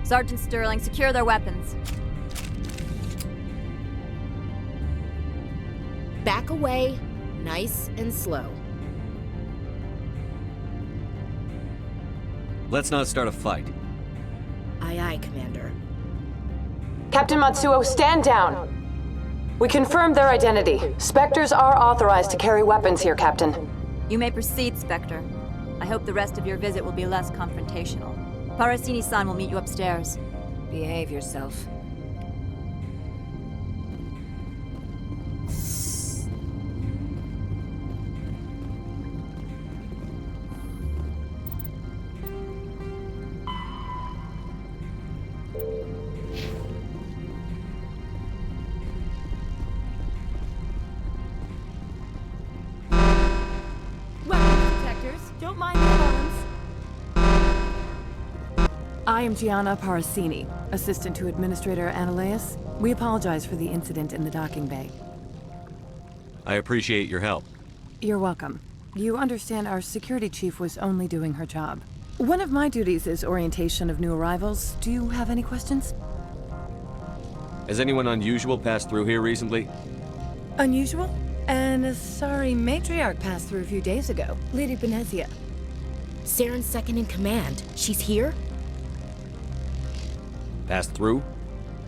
Sergeant Sterling, secure their weapons. Back away, nice and slow. Let's not start a fight. Aye, aye, Commander. Captain Matsuo, stand down! We confirmed their identity. Spectres are authorized to carry weapons here, Captain. You may proceed, Spectre. I hope the rest of your visit will be less confrontational. Parasini-san will meet you upstairs. Behave yourself. Don't mind the alarms. I am Gianna Parasini, assistant to Administrator Ananias. We apologize for the incident in the docking bay. I appreciate your help. You're welcome. You understand our security chief was only doing her job. One of my duties is orientation of new arrivals. Do you have any questions? Has anyone unusual passed through here recently? Unusual? And a sorry matriarch passed through a few days ago. Lady Benezia. Saren's second in command. She's here? Passed through?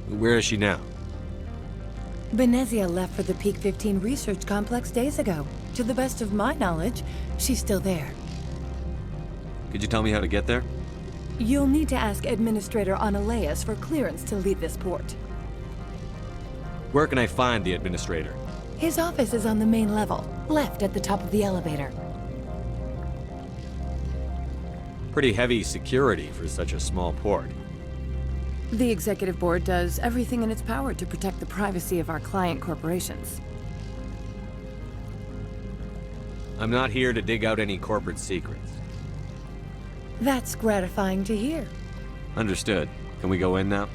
Where is she now? Benezia left for the Peak 15 research complex days ago. To the best of my knowledge, she's still there. Could you tell me how to get there? You'll need to ask Administrator Ananias for clearance to leave this port. Where can I find the Administrator? His office is on the main level, left at the top of the elevator. Pretty heavy security for such a small port. The Executive Board does everything in its power to protect the privacy of our client corporations. I'm not here to dig out any corporate secrets. That's gratifying to hear. Understood. Can we go in now?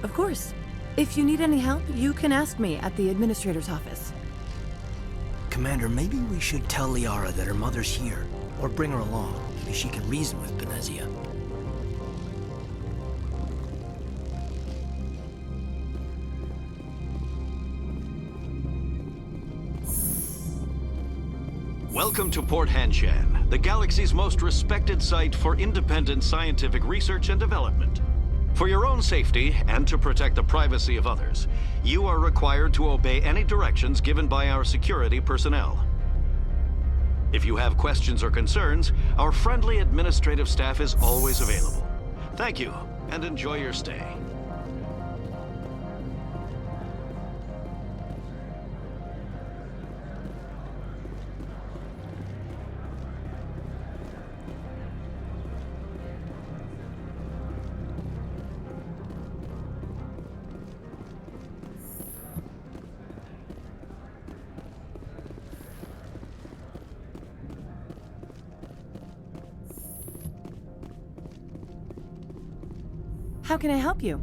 Of course. If you need any help, you can ask me at the Administrator's office. Commander, maybe we should tell Liara that her mother's here. Or bring her along. Maybe she can reason with Benezia. Welcome to Port Hanshan, the galaxy's most respected site for independent scientific research and development. For your own safety, and to protect the privacy of others, you are required to obey any directions given by our security personnel. If you have questions or concerns, our friendly administrative staff is always available. Thank you, and enjoy your stay. How can I help you?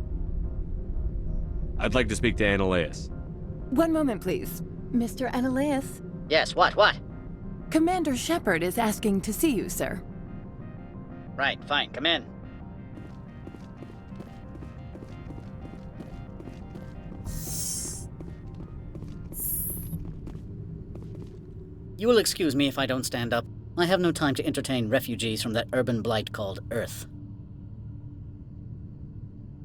I'd like to speak to Ananias. One moment, please. Mr. Ananias? Yes, what? Commander Shepard is asking to see you, sir. Right, fine, come in. You will excuse me if I don't stand up. I have no time to entertain refugees from that urban blight called Earth.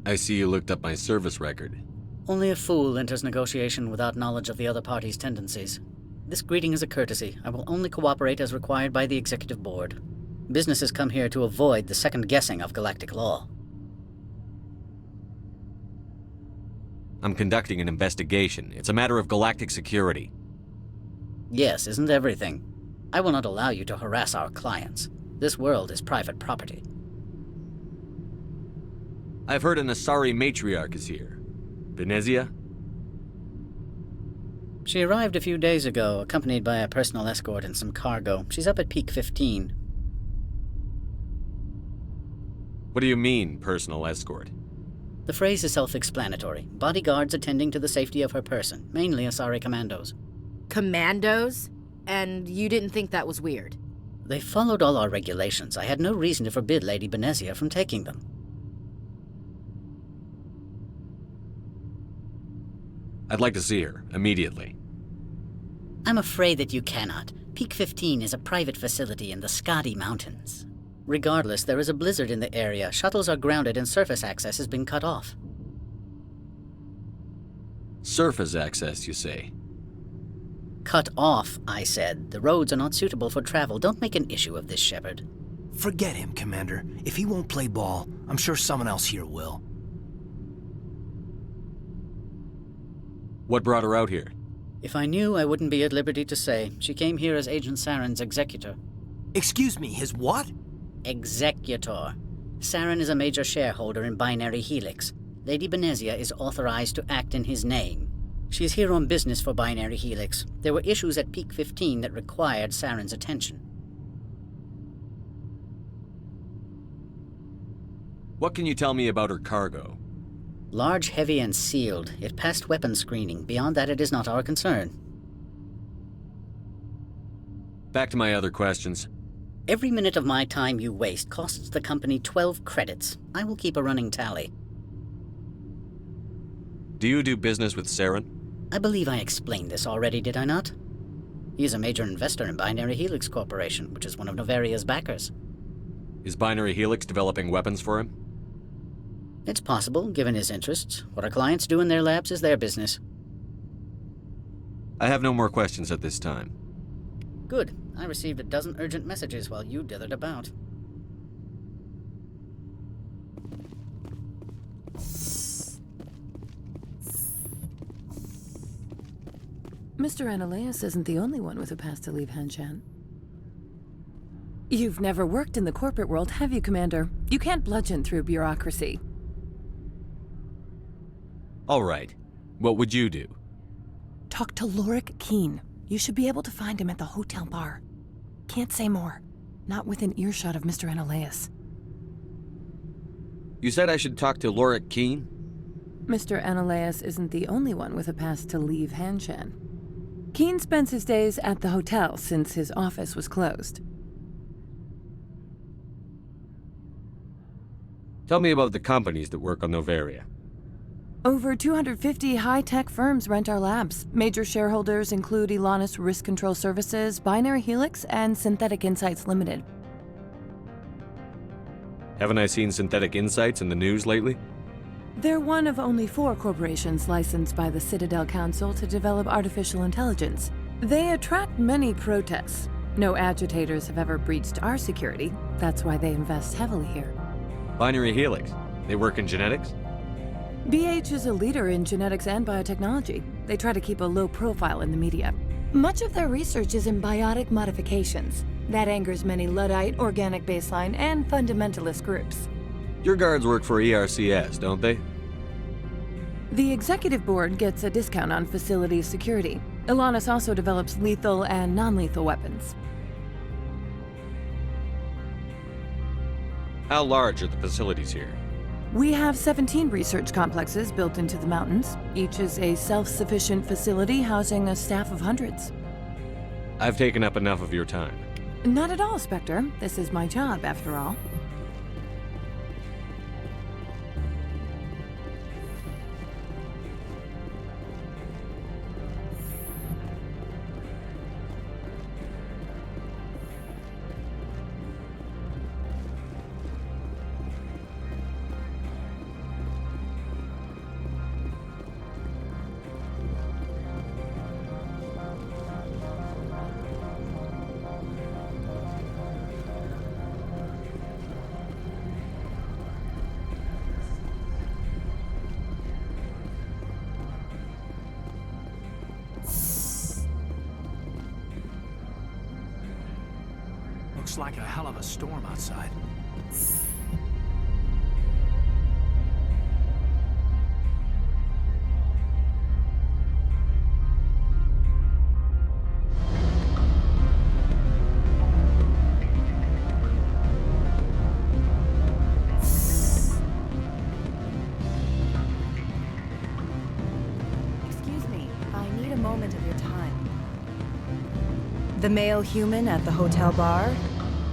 I see you looked up my service record. Only a fool enters negotiation without knowledge of the other party's tendencies. This greeting is a courtesy. I will only cooperate as required by the Executive Board. Businesses come here to avoid the second guessing of galactic law. I'm conducting an investigation. It's a matter of galactic security. Yes, isn't everything? I will not allow you to harass our clients. This world is private property. I've heard an Asari matriarch is here. Venezia? She arrived a few days ago, accompanied by a personal escort and some cargo. She's up at peak 15. What do you mean, personal escort? The phrase is self-explanatory. Bodyguards attending to the safety of her person, mainly Asari commandos. Commandos? And you didn't think that was weird? They followed all our regulations. I had no reason to forbid Lady Benezia from taking them. I'd like to see her, immediately. I'm afraid that you cannot. Peak 15 is a private facility in the Skadi Mountains. Regardless, there is a blizzard in the area. Shuttles are grounded and surface access has been cut off. Surface access, you say? Cut off, I said. The roads are not suitable for travel. Don't make an issue of this, Shepard. Forget him, Commander. If he won't play ball, I'm sure someone else here will. What brought her out here? If I knew, I wouldn't be at liberty to say. She came here as Agent Saren's executor. Excuse me, his what? Executor. Saren is a major shareholder in Binary Helix. Lady Benezia is authorized to act in his name. She is here on business for Binary Helix. There were issues at Peak 15 that required Saren's attention. What can you tell me about her cargo? Large, heavy, and sealed. It passed weapons screening. Beyond that, it is not our concern. Back to my other questions. Every minute of my time you waste costs the company 12 credits. I will keep a running tally. Do you do business with Saren? I believe I explained this already, did I not? He is a major investor in Binary Helix Corporation, which is one of Novaria's backers. Is Binary Helix developing weapons for him? It's possible, given his interests. What our clients do in their labs is their business. I have no more questions at this time. Good. I received a dozen urgent messages while you dithered about. Mr. Ananias isn't the only one with a pass to leave Hanshan. You've never worked in the corporate world, have you, Commander? You can't bludgeon through bureaucracy. All right. What would you do? Talk to Lorik Keen. You should be able to find him at the hotel bar. Can't say more. Not within earshot of Mr. Ananias. You said I should talk to Lorik Keen? Mr. Ananias isn't the only one with a pass to leave Hanshan. Keen spends his days at the hotel since his office was closed. Tell me about the companies that work on Novaria. Over 250 high-tech firms rent our labs. Major shareholders include Elanis Risk Control Services, Binary Helix, and Synthetic Insights Limited. Haven't I seen Synthetic Insights in the news lately? They're one of only 4 corporations licensed by the Citadel Council to develop artificial intelligence. They attract many protests. No agitators have ever breached our security. That's why they invest heavily here. Binary Helix. They work in genetics? BH is a leader in genetics and biotechnology. They try to keep a low profile in the media. Much of their research is in biotic modifications. That angers many Luddite, organic baseline, and fundamentalist groups. Your guards work for ERCS, don't they? The executive board gets a discount on facility security. Elanis also develops lethal and non-lethal weapons. How large are the facilities here? We have 17 research complexes built into the mountains. Each is a self-sufficient facility housing a staff of hundreds. I've taken up enough of your time. Not at all, Spectre. This is my job, after all. Looks like a hell of a storm outside. The male human at the hotel bar?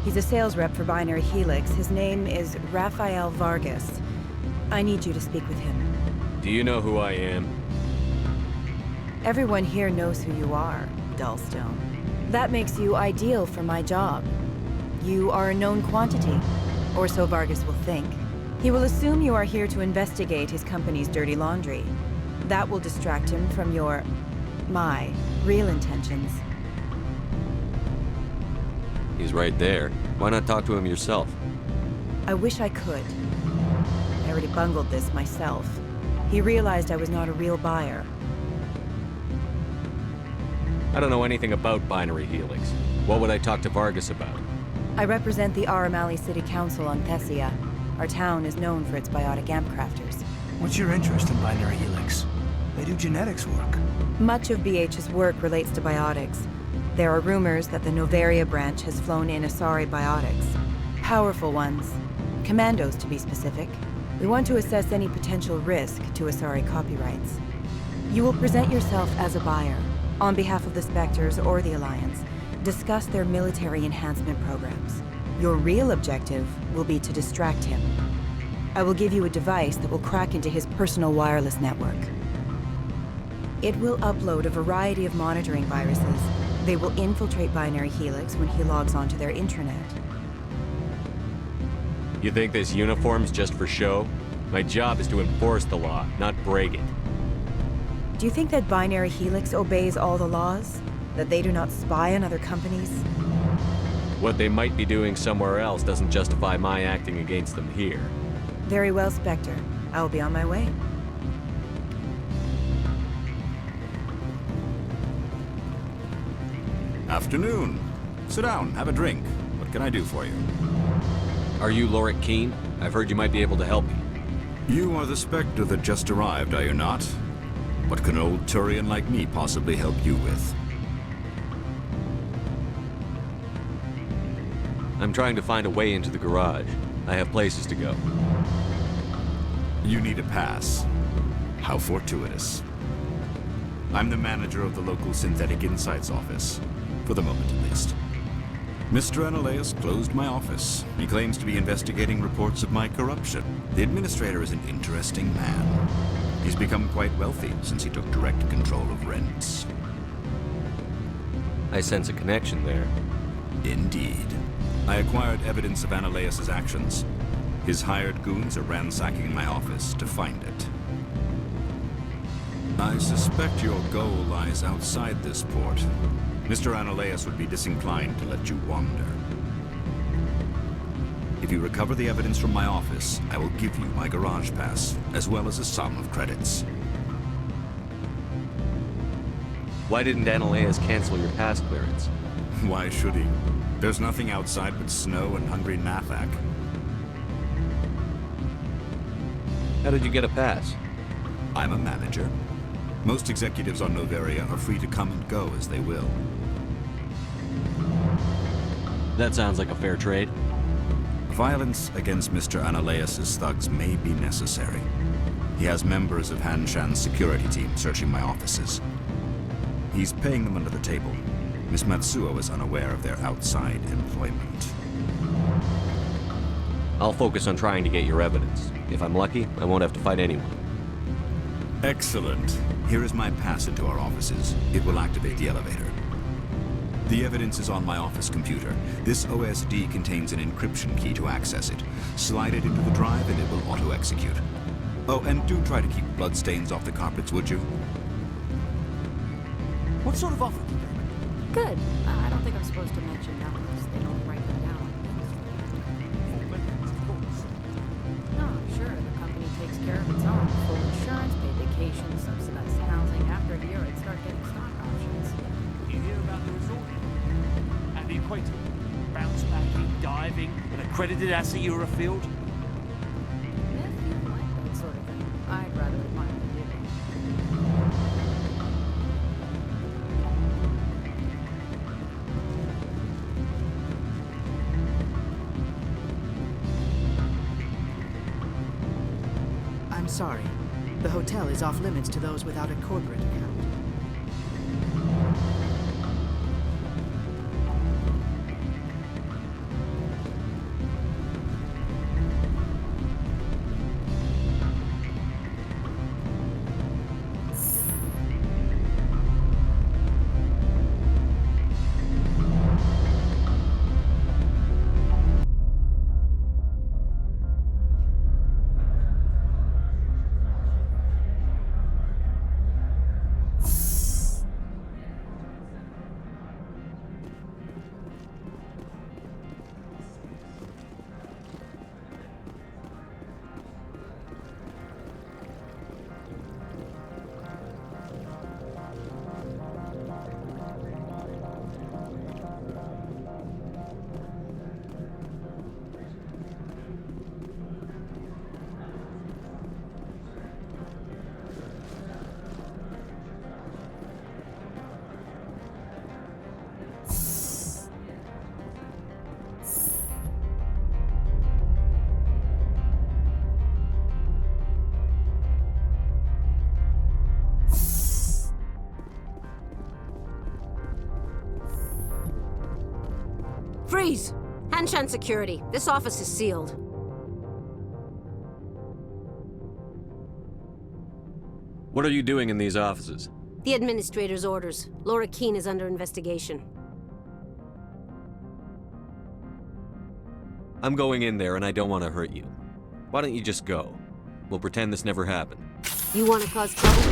He's a sales rep for Binary Helix. His name is Rafael Vargas. I need you to speak with him. Do you know who I am? Everyone here knows who you are, Dullstone. That makes you ideal for my job. You are a known quantity, or so Vargas will think. He will assume you are here to investigate his company's dirty laundry. That will distract him from my real intentions. He's right there. Why not talk to him yourself? I wish I could. I already bungled this myself. He realized I was not a real buyer. I don't know anything about Binary Helix. What would I talk to Vargas about? I represent the Aramali City Council on Thessia. Our town is known for its biotic amp crafters. What's your interest in Binary Helix? They do genetics work. Much of BH's work relates to biotics. There are rumors that the Novaria branch has flown in Asari biotics. Powerful ones. Commandos, to be specific. We want to assess any potential risk to Asari copyrights. You will present yourself as a buyer, on behalf of the Spectres or the Alliance. Discuss their military enhancement programs. Your real objective will be to distract him. I will give you a device that will crack into his personal wireless network. It will upload a variety of monitoring viruses. They will infiltrate Binary Helix when he logs onto their intranet. You think this uniform's just for show? My job is to enforce the law, not break it. Do you think that Binary Helix obeys all the laws? That they do not spy on other companies? What they might be doing somewhere else doesn't justify my acting against them here. Very well, Spectre. I will be on my way. Afternoon. Sit down, have a drink. What can I do for you? Are you Lorik Keen? I've heard you might be able to help me. You are the Spectre that just arrived, are you not? What can an old Turian like me possibly help you with? I'm trying to find a way into the garage. I have places to go. You need a pass. How fortuitous. I'm the manager of the local Synthetic Insights office. For the moment, at least. Mr. Analaeus closed my office. He claims to be investigating reports of my corruption. The administrator is an interesting man. He's become quite wealthy since he took direct control of rents. I sense a connection there. Indeed. I acquired evidence of Analaeus' actions. His hired goons are ransacking my office to find it. I suspect your goal lies outside this port. Mr. Analaeus would be disinclined to let you wander. If you recover the evidence from my office, I will give you my garage pass, as well as a sum of credits. Why didn't Analaeus cancel your pass clearance? Why should he? There's nothing outside but snow and hungry Nathak. How did you get a pass? I'm a manager. Most executives on Novaria are free to come and go as they will. That sounds like a fair trade. Violence against Mr. Analaeus' thugs may be necessary. He has members of Hanshan's security team searching my offices. He's paying them under the table. Miss Matsuo is unaware of their outside employment. I'll focus on trying to get your evidence. If I'm lucky, I won't have to fight anyone. Excellent. Here is my pass into our offices. It will activate the elevator. The evidence is on my office computer. This OSD contains an encryption key to access it. Slide it into the drive and it will auto-execute. Oh, and do try to keep bloodstains off the carpets, would you? What sort of offer do they make? Good. I don't think I'm supposed to mention numbers. They don't write them down. Oh, sure. The company takes care of its own. Full insurance, paid vacation, subsidized housing. After a year, I'd start getting stock options. You hear about the resort? And the equator? bounce backing, diving, an accredited ASA Eurofield? That sort of thing. I'd rather admire the giving. I'm sorry. The hotel is off limits to those without a corporate account. Freeze! Hanshan security. This office is sealed. What are you doing in these offices? The administrator's orders. Laura Keene is under investigation. I'm going in there and I don't want to hurt you. Why don't you just go? We'll pretend this never happened. You want to cause trouble?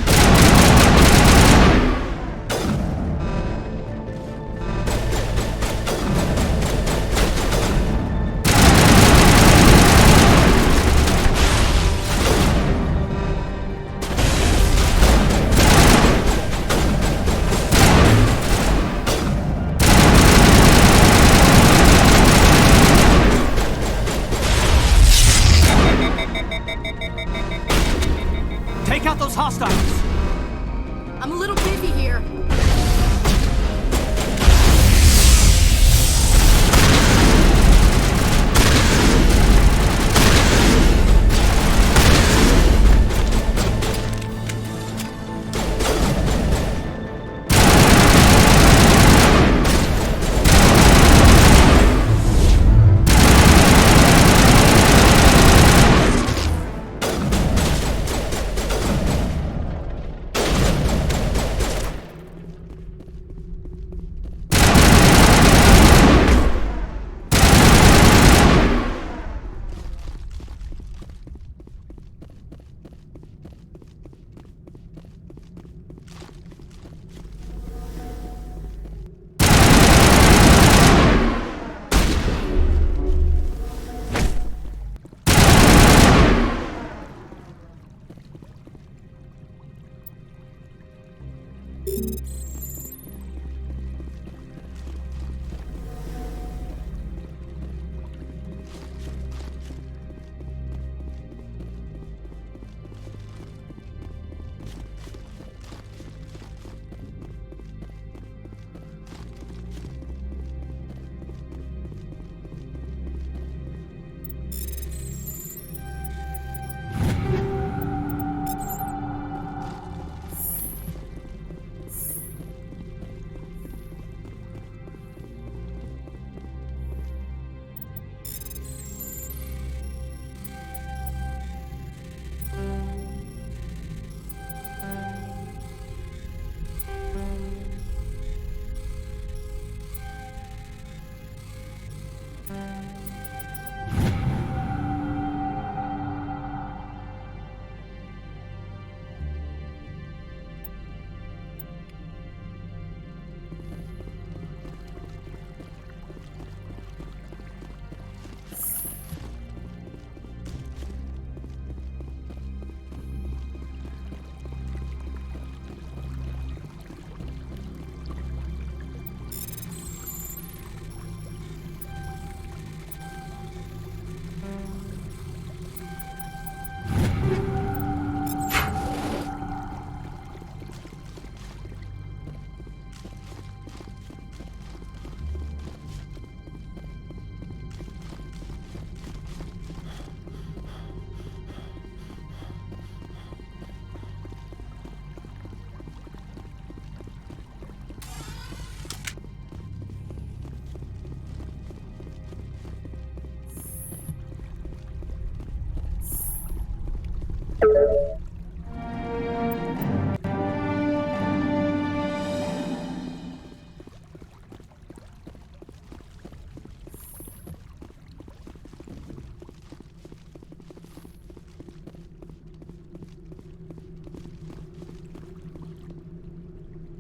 Take out those hostiles!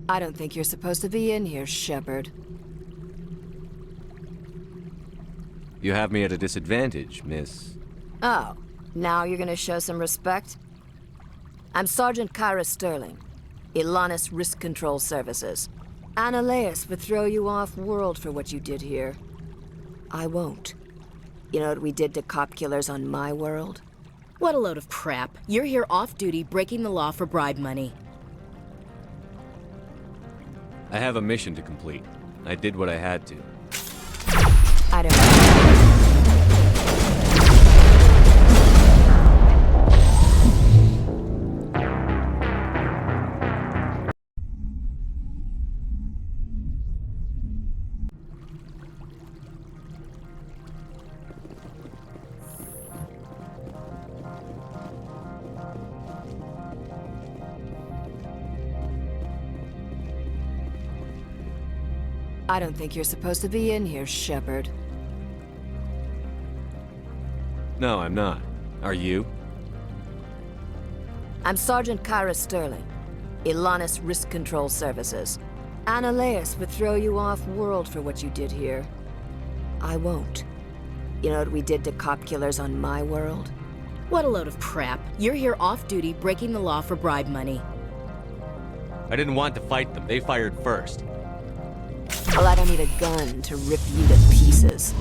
I don't think you're supposed to be in here, Shepard. You have me at a disadvantage, miss. Oh, now you're gonna show some respect? I'm Sergeant Kyra Sterling, Ilanis Risk Control Services. Annaleus would throw you off-world for what you did here. I won't. You know what we did to cop killers on my world? What a load of crap. You're here off-duty, breaking the law for bribe money. I have a mission to complete. I did what I had to. I don't... I don't think you're supposed to be in here, Shepard. No, I'm not. Are you? I'm Sergeant Kyra Sterling, Ilanis Risk Control Services. Annaleus would throw you off-world for what you did here. I won't. You know what we did to cop killers on my world? What a load of crap. You're here off-duty, breaking the law for bribe money. I didn't want to fight them. They fired first. Well, I don't need a gun to rip you to pieces.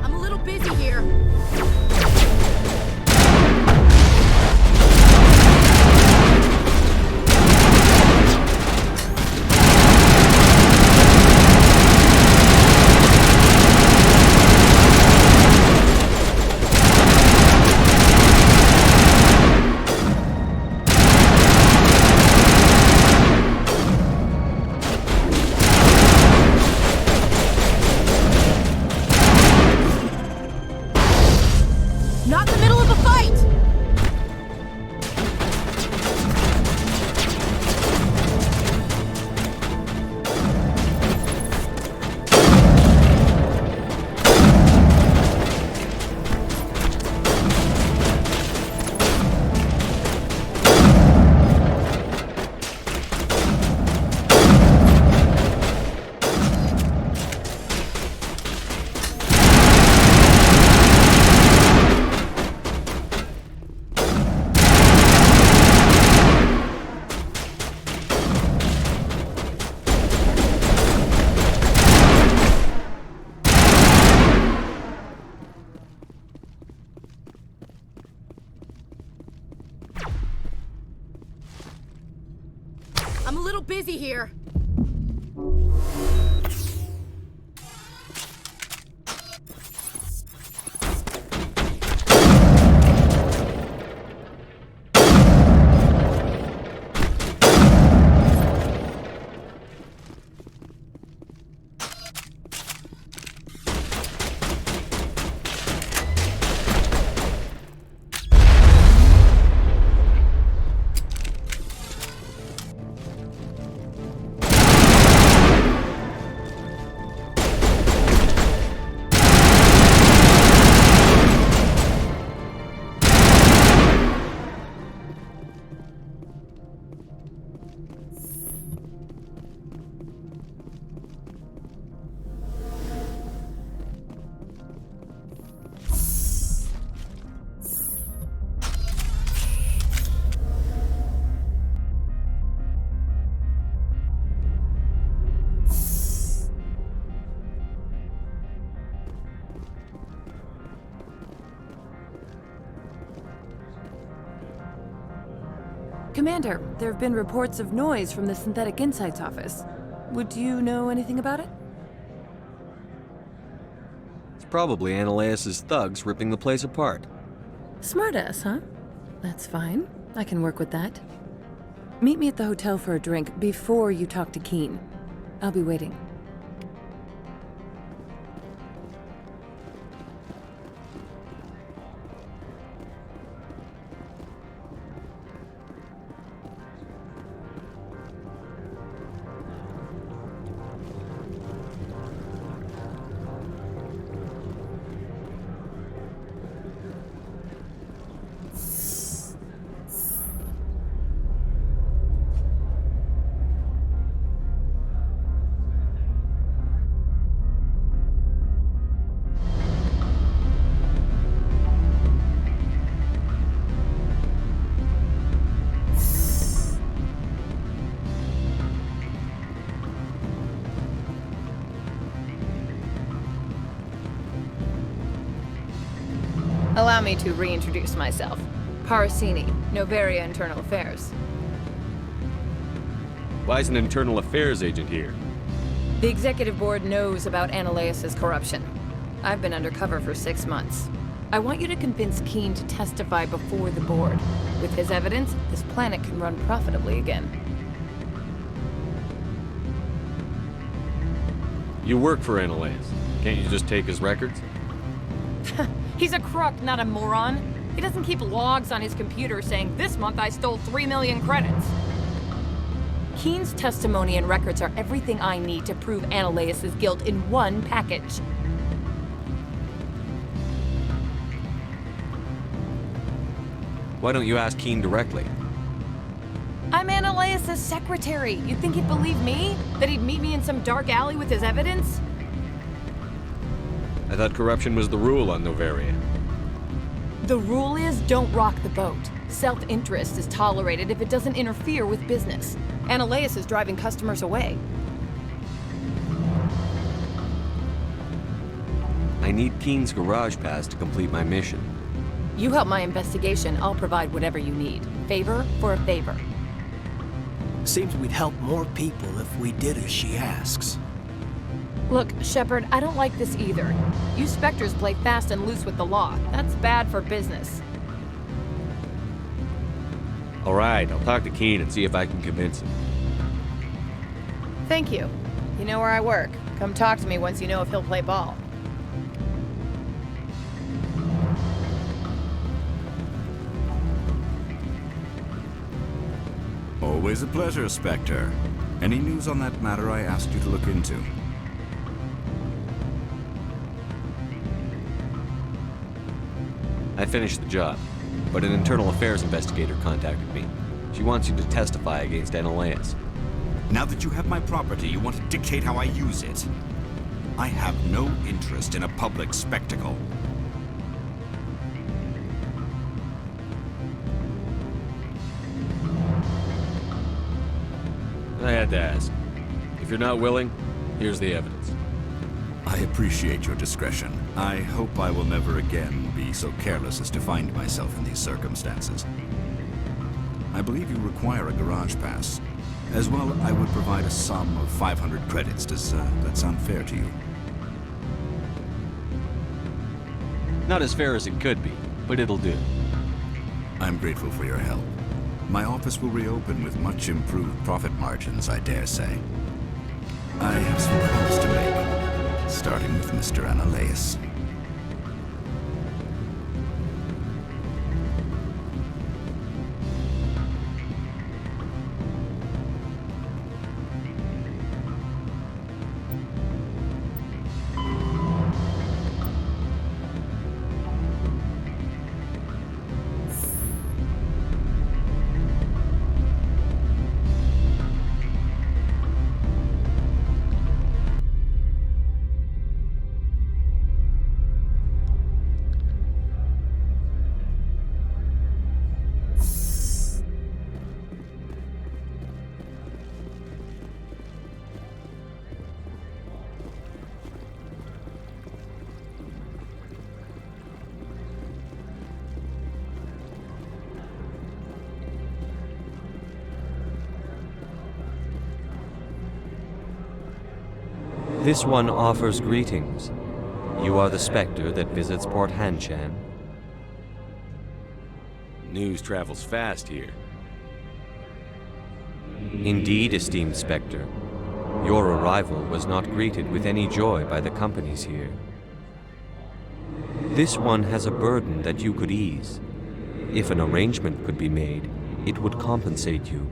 I'm a little busy here. Not in the middle of a fight! I'm a little busy here. Commander, there have been reports of noise from the Synthetic Insights office. Would you know anything about it? It's probably Annaleus' thugs ripping the place apart. Smartass, huh? That's fine. I can work with that. Meet me at the hotel for a drink before you talk to Keen. I'll be waiting. Allow me to reintroduce myself. Parasini, Novaria Internal Affairs. Why is an internal affairs agent here? The executive board knows about Ananias' corruption. I've been undercover for 6 months. I want you to convince Keene to testify before the board. With his evidence, this planet can run profitably again. You work for Ananias. Can't you just take his records? He's a crook, not a moron. He doesn't keep logs on his computer saying, "This month I stole 3 million credits." Keene's testimony and records are everything I need to prove Ananias' guilt in one package. Why don't you ask Keene directly? I'm Ananias' secretary. You'd think he'd believe me? That he'd meet me in some dark alley with his evidence? I thought corruption was the rule on Novaria. The rule is, don't rock the boat. Self-interest is tolerated if it doesn't interfere with business. Ananias is driving customers away. I need Keene's garage pass to complete my mission. You help my investigation, I'll provide whatever you need. Favor for a favor. Seems we'd help more people if we did as she asks. Look, Shepard, I don't like this either. You Spectres play fast and loose with the law. That's bad for business. All right, I'll talk to Keene and see if I can convince him. Thank you. You know where I work. Come talk to me once you know if he'll play ball. Always a pleasure, Spectre. Any news on that matter I asked you to look into? I finished the job, but an internal affairs investigator contacted me. She wants you to testify against Ananias. Now that you have my property, you want to dictate how I use it. I have no interest in a public spectacle. I had to ask. If you're not willing, here's the evidence. I appreciate your discretion. I hope I will never again be so careless as to find myself in these circumstances. I believe you require a garage pass. As well, I would provide a sum of 500 credits. Does that sound fair to you? Not as fair as it could be, but it'll do. I'm grateful for your help. My office will reopen with much improved profit margins, I dare say. I have some calls to make, starting with Mr. Ananias. This one offers greetings. You are the Spectre that visits Port Hanshan. News travels fast here. Indeed, esteemed Spectre. Your arrival was not greeted with any joy by the companies here. This one has a burden that you could ease. If an arrangement could be made, it would compensate you.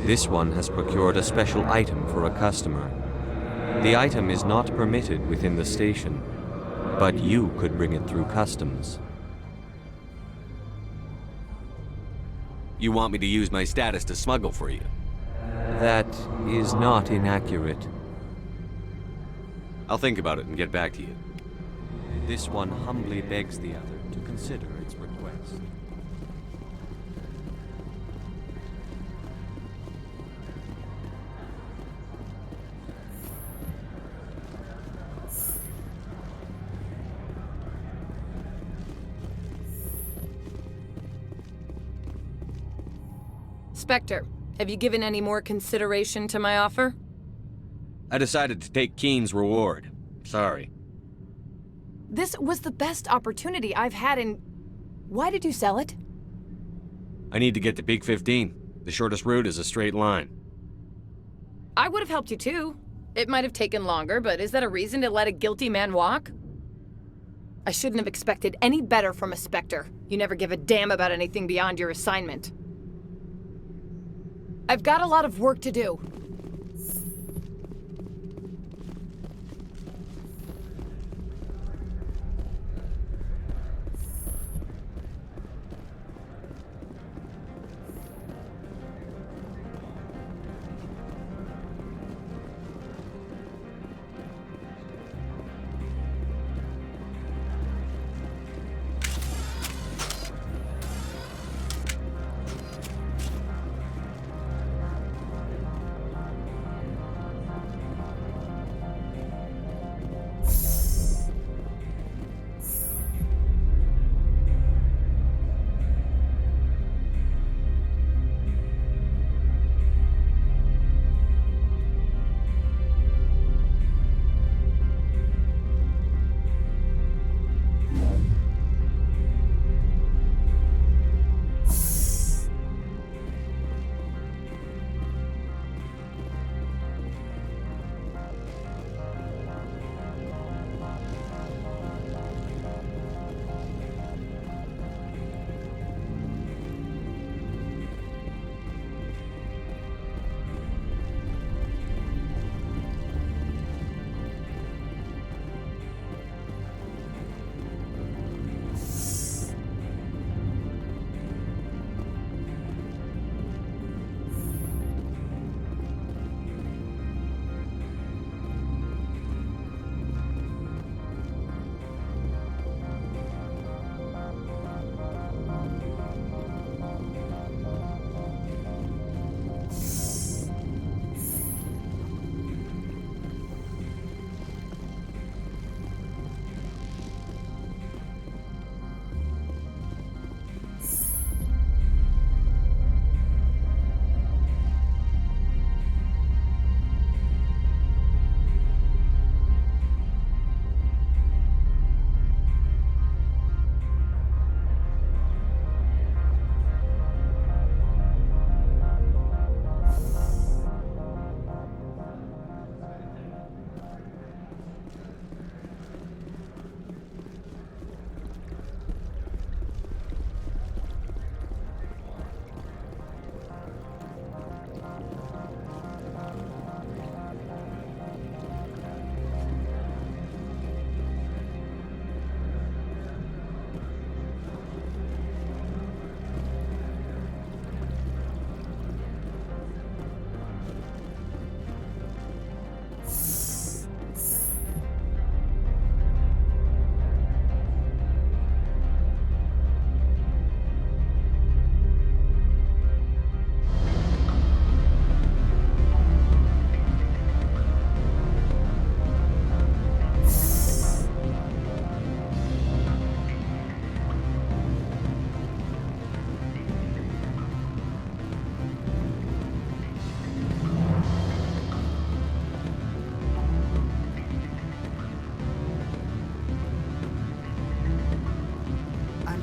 This one has procured a special item for a customer. The item is not permitted within the station, but you could bring it through customs. You want me to use my status to smuggle for you? That is not inaccurate. I'll think about it and get back to you. This one humbly begs the other to consider its request. Spectre, have you given any more consideration to my offer? I decided to take Keen's reward. Sorry. This was the best opportunity I've had in... Why did you sell it? I need to get to Peak 15. The shortest route is a straight line. I would have helped you too. It might have taken longer, but is that a reason to let a guilty man walk? I shouldn't have expected any better from a Spectre. You never give a damn about anything beyond your assignment. I've got a lot of work to do.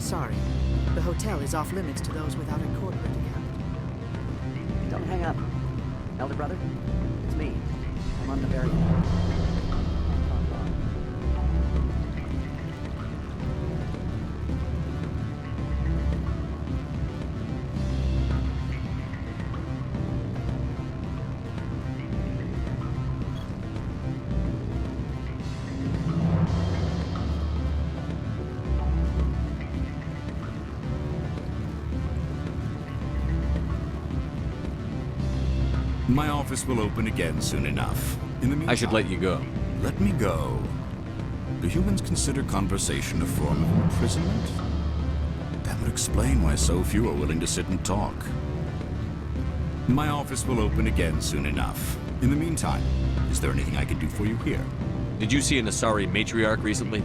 sorry. The hotel is off limits to those without a corporate account. Don't hang up. Elder brother, it's me. I'm on the very end. My office will open again soon enough. In the meantime, I should let you go. Let me go. Do humans consider conversation a form of imprisonment? That would explain why so few are willing to sit and talk. My office will open again soon enough. In the meantime, is there anything I can do for you here? Did you see an Asari matriarch recently?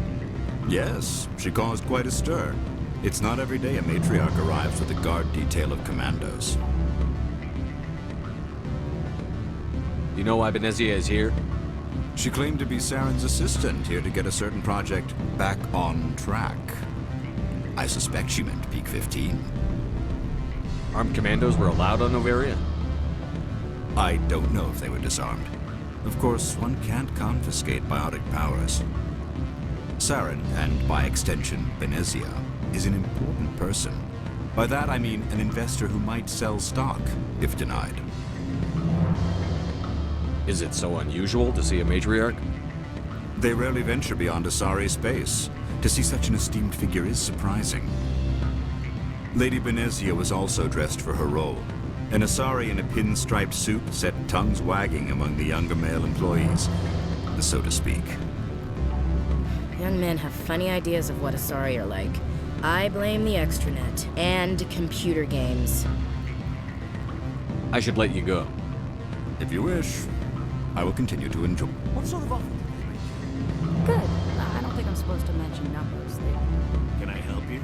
Yes, she caused quite a stir. It's not every day a matriarch arrives with a guard detail of commandos. You know why Benezia is here? She claimed to be Saren's assistant, here to get a certain project back on track. I suspect she meant Peak 15. Armed commandos were allowed on Noveria? I don't know if they were disarmed. Of course, one can't confiscate biotic powers. Saren, and by extension, Benezia, is an important person. By that I mean an investor who might sell stock, if denied. Is it so unusual to see a matriarch? They rarely venture beyond Asari space. To see such an esteemed figure is surprising. Lady Benezia was also dressed for her role. An Asari in a pinstriped suit set tongues wagging among the younger male employees, so to speak. Young men have funny ideas of what Asari are like. I blame the extranet and computer games. I should let you go. If you wish, I will continue to enjoy. What sort of offer did they make you? Good. I don't think I'm supposed to mention numbers. Can I help you?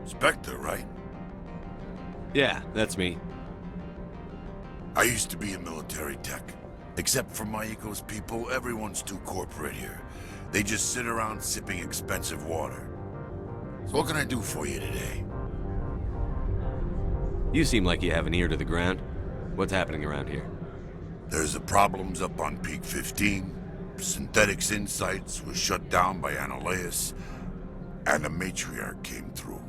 Spectre, right? Yeah, that's me. I used to be in military tech. Except for my eco's people, everyone's too corporate here. They just sit around sipping expensive water. So what can I do for you today? You seem like you have an ear to the ground. What's happening around here? There's the problems up on Peak 15. Synthetics Insights was shut down by Annihilus, and the Matriarch came through.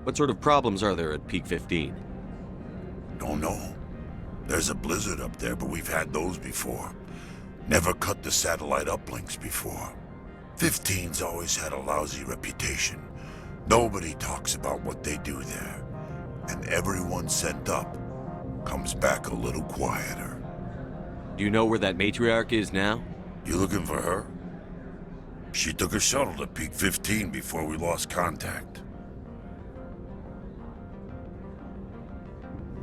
What sort of problems are there at Peak 15? Don't know. There's a blizzard up there, but we've had those before. Never cut the satellite uplinks before. 15's always had a lousy reputation. Nobody talks about what they do there. And everyone sent up comes back a little quieter. Do you know where that matriarch is now? You looking for her? She took a shuttle to Peak 15 before we lost contact.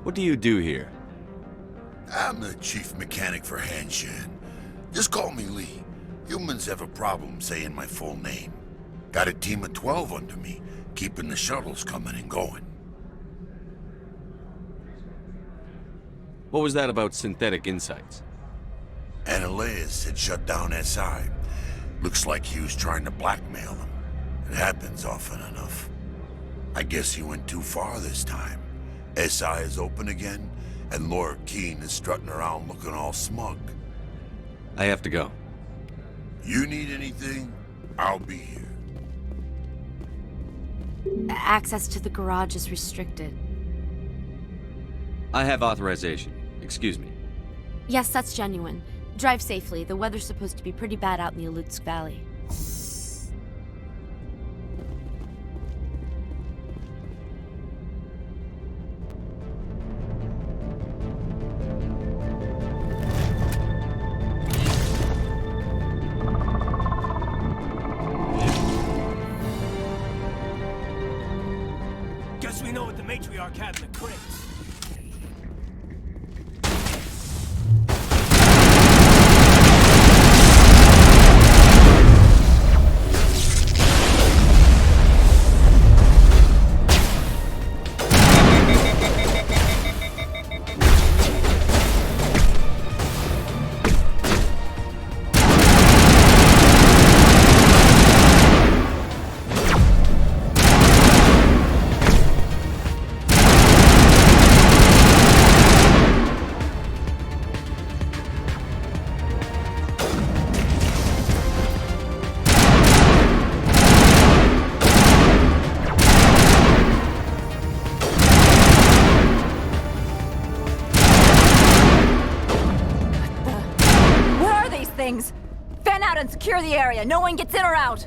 What do you do here? I'm the chief mechanic for Hanshan. Just call me Lee. Humans have a problem saying my full name. Got a team of 12 under me, keeping the shuttles coming and going. What was that about Synthetic Insights? Annihilus had shut down SI. Looks like he was trying to blackmail them. It happens often enough. I guess he went too far this time. SI is open again, and Laura Keene is strutting around looking all smug. I have to go. You need anything, I'll be here. Access to the garage is restricted. I have authorization. Excuse me. Yes, that's genuine. Drive safely. The weather's supposed to be pretty bad out in the Alutsk Valley. Guess we know what the matriarch had in the crates. things. Fan out and secure the area. No one gets in or out.